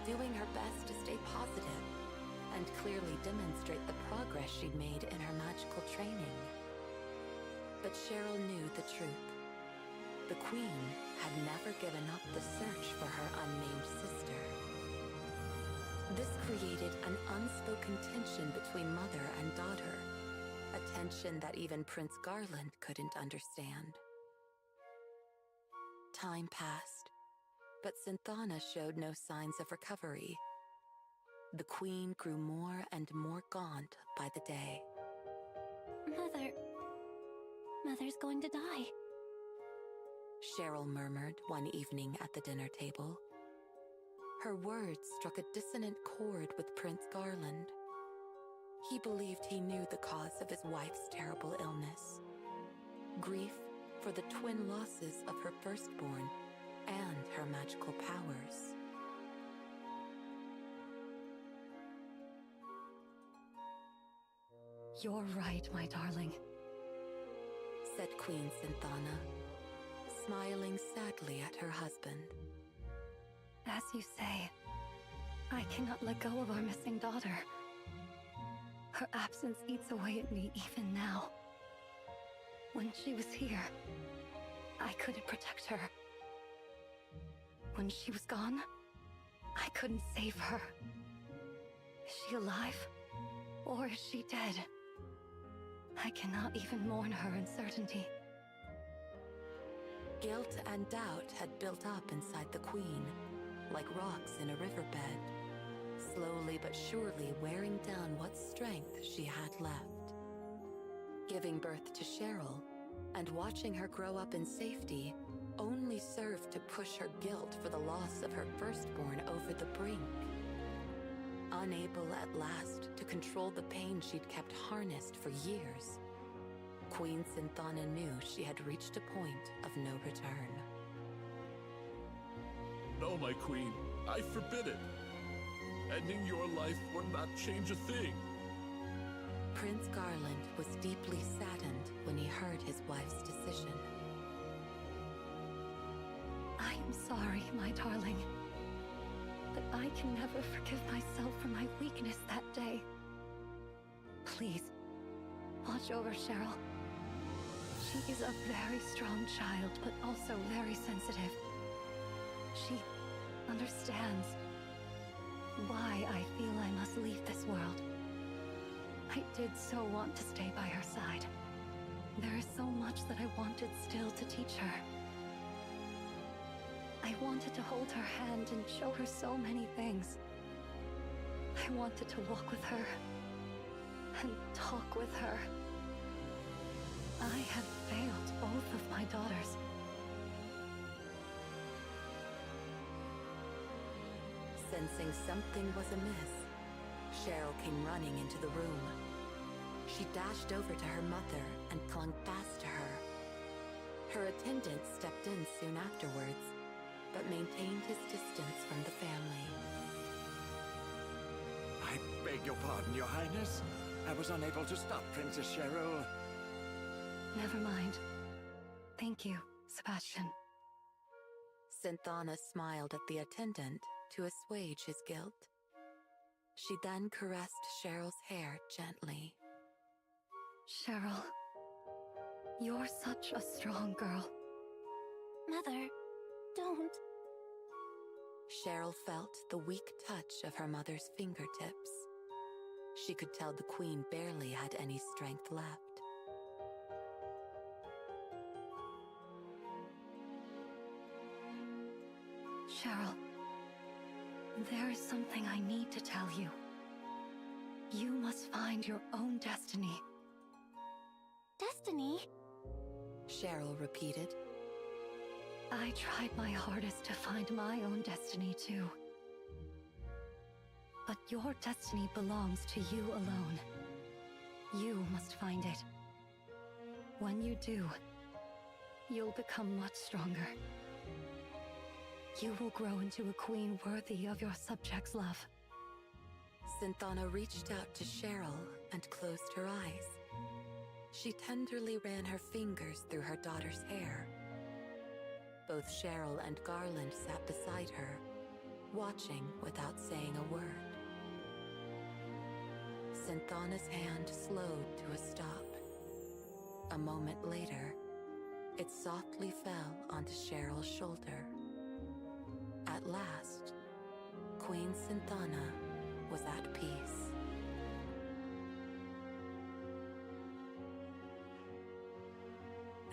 Speaker 12: doing her best to stay positive and clearly demonstrate the progress she'd made in her magical training. But Cheryl knew the truth. The queen had never given up the search for her unnamed sister. This created an unspoken tension between mother and daughter, a tension that even Prince Garland couldn't understand. Time passed, but Synthana showed no signs of recovery. The queen grew more and more gaunt by the day.
Speaker 2: Mother's going to die.
Speaker 12: Cheryl murmured one evening at the dinner table. Her words struck a dissonant chord with Prince Garland. He believed he knew the cause of his wife's terrible illness. Grief for the twin losses of her firstborn and her magical powers.
Speaker 20: You're right, my darling,
Speaker 12: said Queen Synthana, smiling sadly at her husband.
Speaker 20: As you say, I cannot let go of our missing daughter. Her absence eats away at me even now. When she was here, I couldn't protect her. When she was gone, I couldn't save her. Is she alive? Or is she dead? I cannot even mourn her uncertainty.
Speaker 12: Guilt and doubt had built up inside the queen, like rocks in a riverbed, slowly but surely wearing down what strength she had left. Giving birth to Cheryl, and watching her grow up in safety, only served to push her guilt for the loss of her firstborn over the brink. Unable at last to control the pain she'd kept harnessed for years, Queen Synthana knew she had reached a point of no return.
Speaker 7: No, my queen, I forbid it. Ending your life would not change a thing.
Speaker 12: Prince Garland was deeply saddened when he heard his wife's decision.
Speaker 20: I am sorry, my darling, but I can never forgive myself for my weakness that day. Please, watch over Cheryl. She is a very strong child, but also very sensitive. She understands why I feel I must leave this world. I I did so want to stay by her side. There is so much that I wanted still to teach her. I wanted to hold her hand and show her so many things. I wanted to walk with her and talk with her. I had failed both of my daughters.
Speaker 12: Sensing something was amiss, Cheryl came running into the room. She dashed over to her mother and clung fast to her. Her attendant stepped in soon afterwards, but maintained his distance from the family.
Speaker 6: I beg your pardon, Your Highness. I was unable to stop Princess Cheryl.
Speaker 20: Never mind. Thank you, Sebastian.
Speaker 12: Synthana smiled at the attendant to assuage his guilt. She then caressed Cheryl's hair gently.
Speaker 20: Cheryl, you're such a strong girl.
Speaker 2: Mother, don't.
Speaker 12: Cheryl felt the weak touch of her mother's fingertips. She could tell the queen barely had any strength left.
Speaker 20: Cheryl, there is something I need to tell you. You must find your own destiny.
Speaker 2: Destiny?
Speaker 12: Cheryl repeated.
Speaker 20: I tried my hardest to find my own destiny too. But your destiny belongs to you alone. You must find it. When you do, you'll become much stronger. You will grow into a queen worthy of your subjects' love.
Speaker 12: Synthana reached out to Cheryl and closed her eyes. She tenderly ran her fingers through her daughter's hair. Both Cheryl and Garland sat beside her, watching without saying a word. Synthana's hand slowed to a stop. A moment later, it softly fell onto Cheryl's shoulder. At last, Queen Synthana was at peace.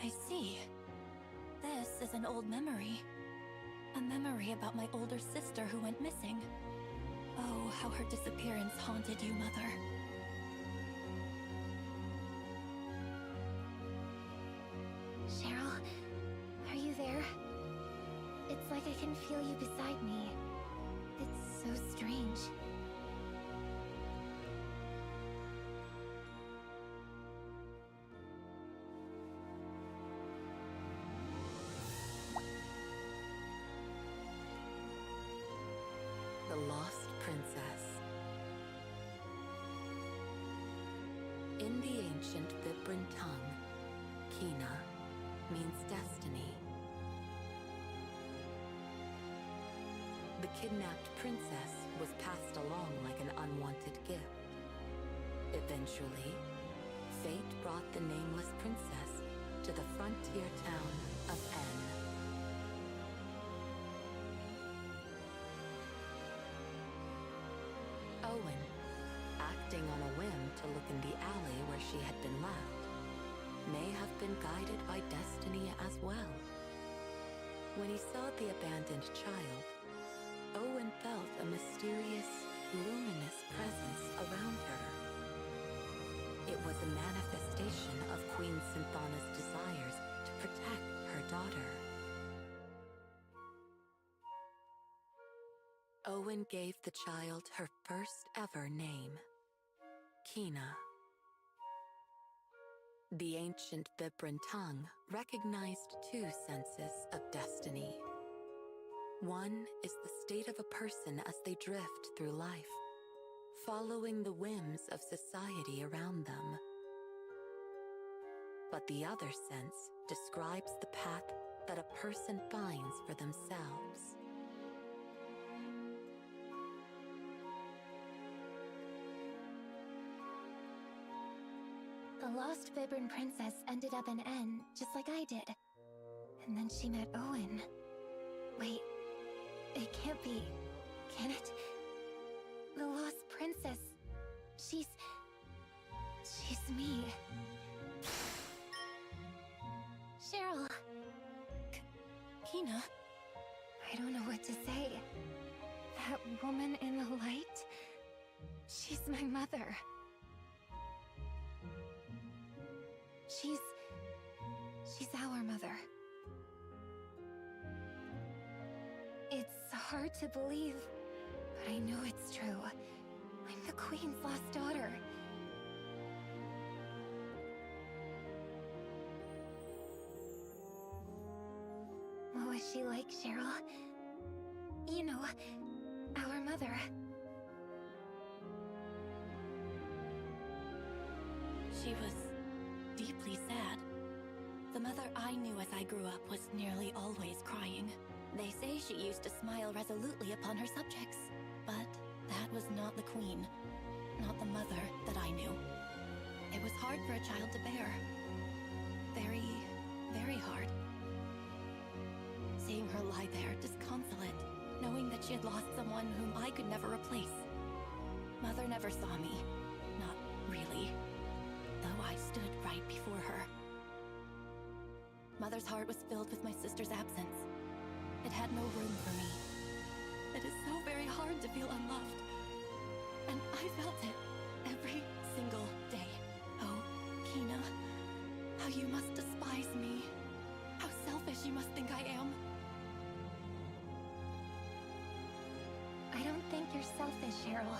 Speaker 2: I see. This is an old memory. A memory about my older sister who went missing. Oh, how her disappearance haunted you, Mother.
Speaker 1: Cheryl, are you there? It's like I can feel you beside me. It's so strange.
Speaker 12: The Lost Princess. In the ancient Vibran tongue, Kina means destiny. The kidnapped princess was passed along like an unwanted gift. Eventually, fate brought the nameless princess to the frontier town of N. Owen, acting on a whim to look in the alley where she had been left, may have been guided by destiny as well. When he saw the abandoned child, Owen felt a mysterious, luminous presence around her. It was a manifestation of Queen Synthana's desires to protect her daughter. Owen gave the child her first ever name, Kina. The ancient Vibran tongue recognized two senses of destiny. One is the state of a person as they drift through life, following the whims of society around them. But the other sense describes the path that a person finds for themselves.
Speaker 1: The lost Vibran princess ended up in N, just like I did. And then she met Owen. Wait, it can't be, can it? The lost princess, she's... She's me. Cheryl.
Speaker 2: Kina.
Speaker 1: I don't know what to say. That woman in the light? She's my mother. She's our mother. It's hard to believe, but I know it's true. I'm the Queen's lost daughter. What was she like, Cheryl? You know, our mother.
Speaker 2: She was deeply sad. The mother I knew as I grew up was nearly always crying. They say she used to smile resolutely upon her subjects, but that was not the Queen, not the mother that I knew. It was hard for a child to bear. Very, very hard. Seeing her lie there, disconsolate, knowing that she had lost someone whom I could never replace. Mother never saw me. Not really. Though I stood right before her. Mother's heart was filled with my sister's absence. It had no room for me. It is so very hard to feel unloved. And I felt it every single day. Oh, Kina, how you must despise me. How selfish you must think I am.
Speaker 1: I don't think you're selfish, Cheryl.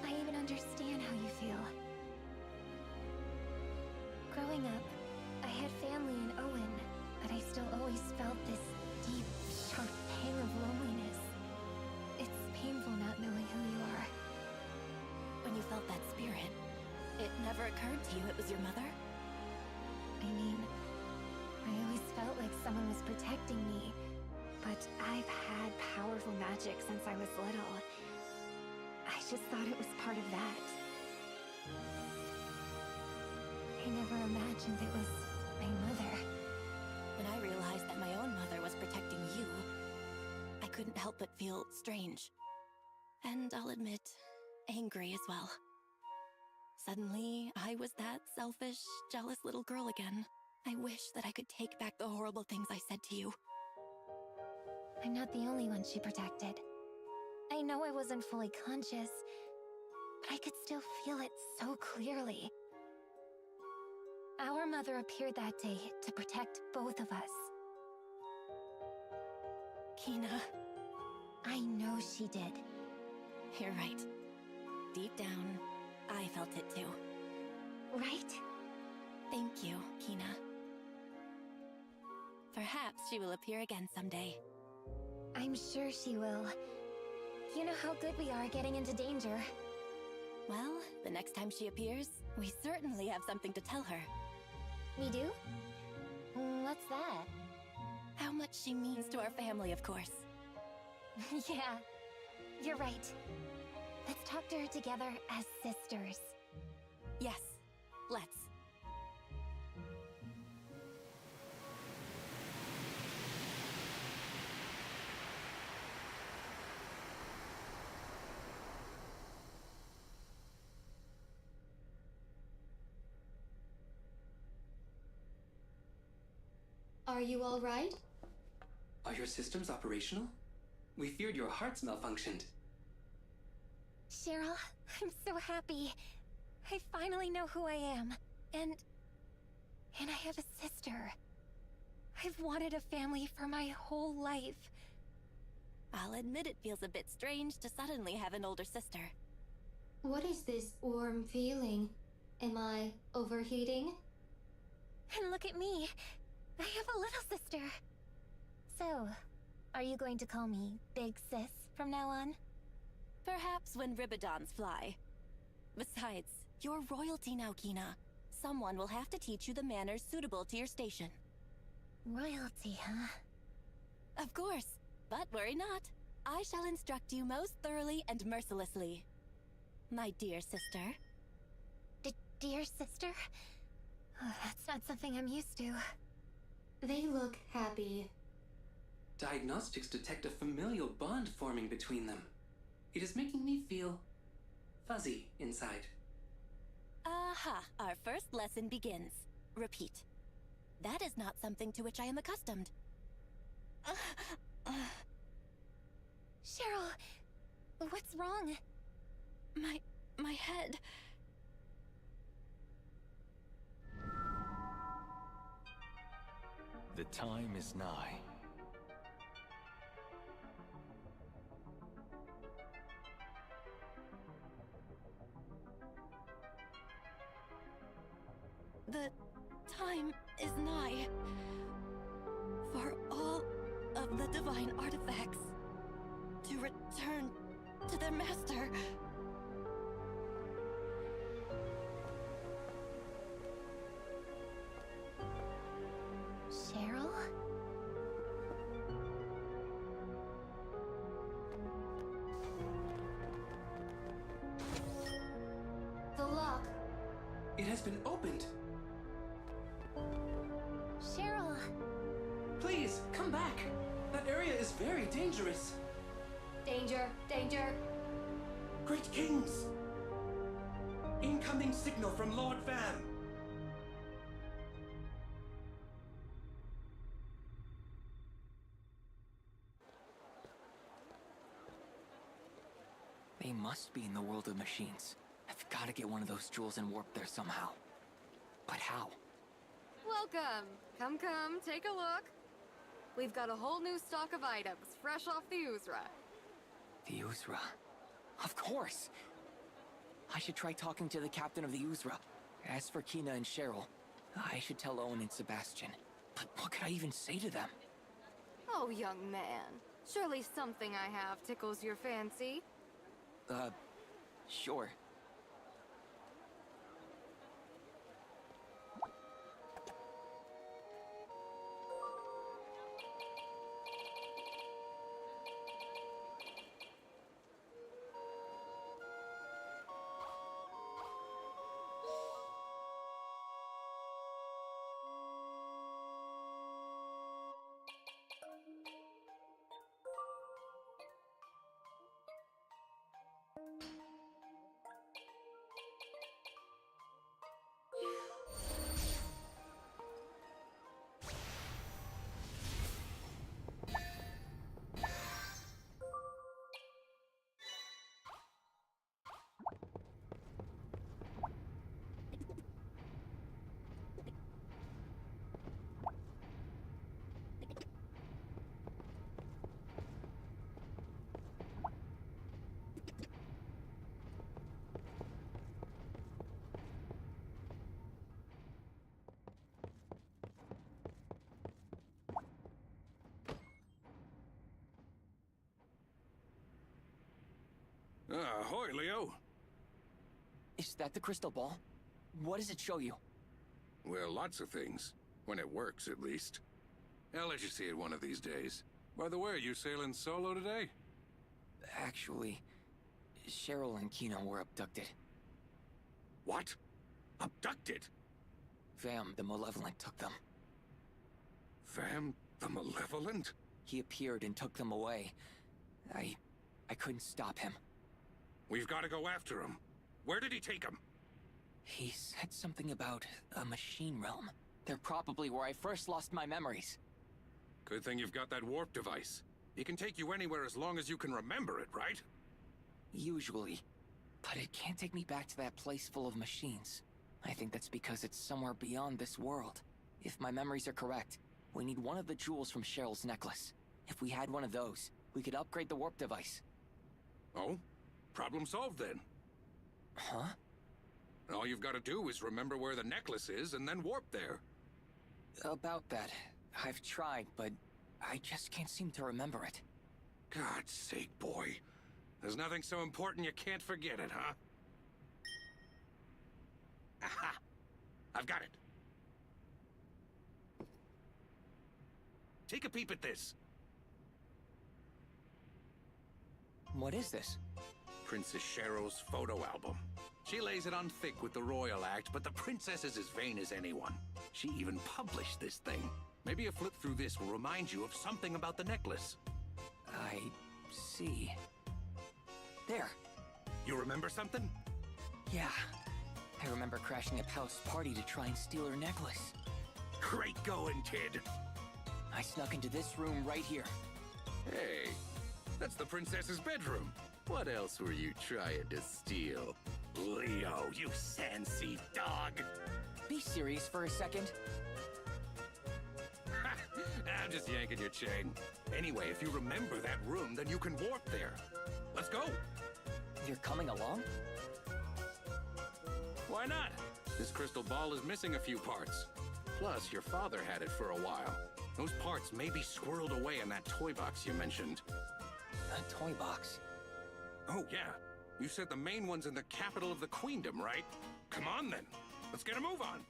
Speaker 1: I even understand how you feel. Growing up, I had family in Owen, but I still always felt this deep, sharp pang of loneliness. It's painful not knowing who you are.
Speaker 2: When you felt that spirit, it never occurred to you it was your mother?
Speaker 1: I mean, I always felt like someone was protecting me, but I've had powerful magic since I was little. I just thought it was part of that. I never imagined it was my mother.
Speaker 2: When I realized that my own mother was protecting you, I couldn't help but feel strange. And I'll admit, angry as well. Suddenly, I was that selfish, jealous little girl again. I wish that I could take back the horrible things I said to you.
Speaker 1: I'm not the only one she protected. I know I wasn't fully conscious, but I could still feel it so clearly. Our mother appeared that day to protect both of us.
Speaker 2: Kina.
Speaker 1: I know she did.
Speaker 2: You're right. Deep down, I felt it too.
Speaker 1: Right?
Speaker 2: Thank you, Kina. Perhaps she will appear again someday.
Speaker 1: I'm sure she will. You know how good we are at getting into danger.
Speaker 2: Well, the next time she appears, we certainly have something to tell her.
Speaker 1: We do? What's that?
Speaker 2: How much she means to our family, of course.
Speaker 1: Yeah, you're right. Let's talk to her together as sisters.
Speaker 2: Yes, let's.
Speaker 16: Are you all right?
Speaker 18: Are your systems operational? We feared your hearts malfunctioned.
Speaker 1: Cheryl, I'm so happy. I finally know who I am. And I have a sister. I've wanted a family for my whole life.
Speaker 2: I'll admit it feels a bit strange to suddenly have an older sister.
Speaker 16: What is this warm feeling? Am I overheating?
Speaker 1: And look at me. I have a little sister. So, are you going to call me Big Sis from now on?
Speaker 2: Perhaps when Ribbodons fly. Besides, you're royalty now, Kina. Someone will have to teach you the manners suitable to your station.
Speaker 1: Royalty, huh?
Speaker 2: Of course, but worry not. I shall instruct you most thoroughly and mercilessly. My dear sister.
Speaker 1: Dear sister? Oh, that's not something I'm used to.
Speaker 16: They look happy.
Speaker 18: Diagnostics detect a familial bond forming between them. It is making me feel fuzzy inside.
Speaker 2: Aha, our first lesson begins. Repeat. That is not something to which I am accustomed.
Speaker 20: Cheryl, what's wrong?
Speaker 2: My head.
Speaker 14: The time is nigh.
Speaker 2: The time is nigh for all of the divine artifacts to return to their master.
Speaker 1: Cheryl?
Speaker 16: The lock.
Speaker 18: It has been opened.
Speaker 1: Cheryl!
Speaker 18: Please, come back. That area is very dangerous.
Speaker 16: Danger, danger.
Speaker 18: Great Kings! Incoming signal from Lord Vam.
Speaker 3: They must be in the world of machines. I've got to get one of those jewels and warp there somehow. But how?
Speaker 11: Welcome! Come, take a look. We've got a whole new stock of items, fresh off the Uzra.
Speaker 3: The Uzra. Of course! I should try talking to the captain of the Uzra. As for Kina and Cheryl, I should tell Owen and Sebastian. But what could I even say to them?
Speaker 11: Oh, young man. Surely something I have tickles your fancy.
Speaker 3: Sure.
Speaker 6: Ahoy, Leo.
Speaker 3: Is that the crystal ball? What does it show you?
Speaker 6: Well, lots of things. When it works, at least. I'll let you see it one of these days. By the way, you sailing solo today?
Speaker 3: Actually, Cheryl and Kina were abducted.
Speaker 6: What? Abducted?
Speaker 3: Vam, the Malevolent, took them.
Speaker 6: Vam, the Malevolent?
Speaker 3: He appeared and took them away. I couldn't stop him.
Speaker 6: We've got to go after him. Where did he take him?
Speaker 3: He said something about a machine realm. They're probably where I first lost my memories.
Speaker 6: Good thing you've got that warp device. He can take you anywhere as long as you can remember it, right?
Speaker 3: Usually. But it can't take me back to that place full of machines. I think that's because it's somewhere beyond this world. If my memories are correct, we need one of the jewels from Cheryl's necklace. If we had one of those, we could upgrade the warp device.
Speaker 6: Oh? Problem solved then.
Speaker 3: Huh?
Speaker 6: All you've got to do is remember where the necklace is and then warp there.
Speaker 3: About that, I've tried, but I just can't seem to remember it.
Speaker 6: God's sake, boy. There's nothing so important you can't forget it, huh? Aha! I've got it. Take a peep at this.
Speaker 3: What is this?
Speaker 6: Princess Cheryl's photo album. She lays it on thick with the Royal Act, but the princess is as vain as anyone. She even published this thing. Maybe a flip through this will remind you of something about the necklace.
Speaker 3: I see. There.
Speaker 6: You remember something?
Speaker 3: Yeah. I remember crashing a palace party to try and steal her necklace.
Speaker 6: Great going, kid.
Speaker 3: I snuck into this room right here.
Speaker 2: Hey, that's the princess's bedroom. What else were you trying to steal?
Speaker 6: Leo, you sand-seed dog.
Speaker 3: Be serious for a second.
Speaker 6: I'm just yanking your chain. Anyway, if you remember that room, then you can warp there. Let's go.
Speaker 3: You're coming along?
Speaker 2: Why not? This crystal ball is missing a few parts. Plus, your father had it for a while. Those parts may be squirreled away in that toy box you mentioned.
Speaker 3: A toy box?
Speaker 6: Oh, yeah. You said the main one's in the capital of the queendom, right? Come on, then. Let's get a move on.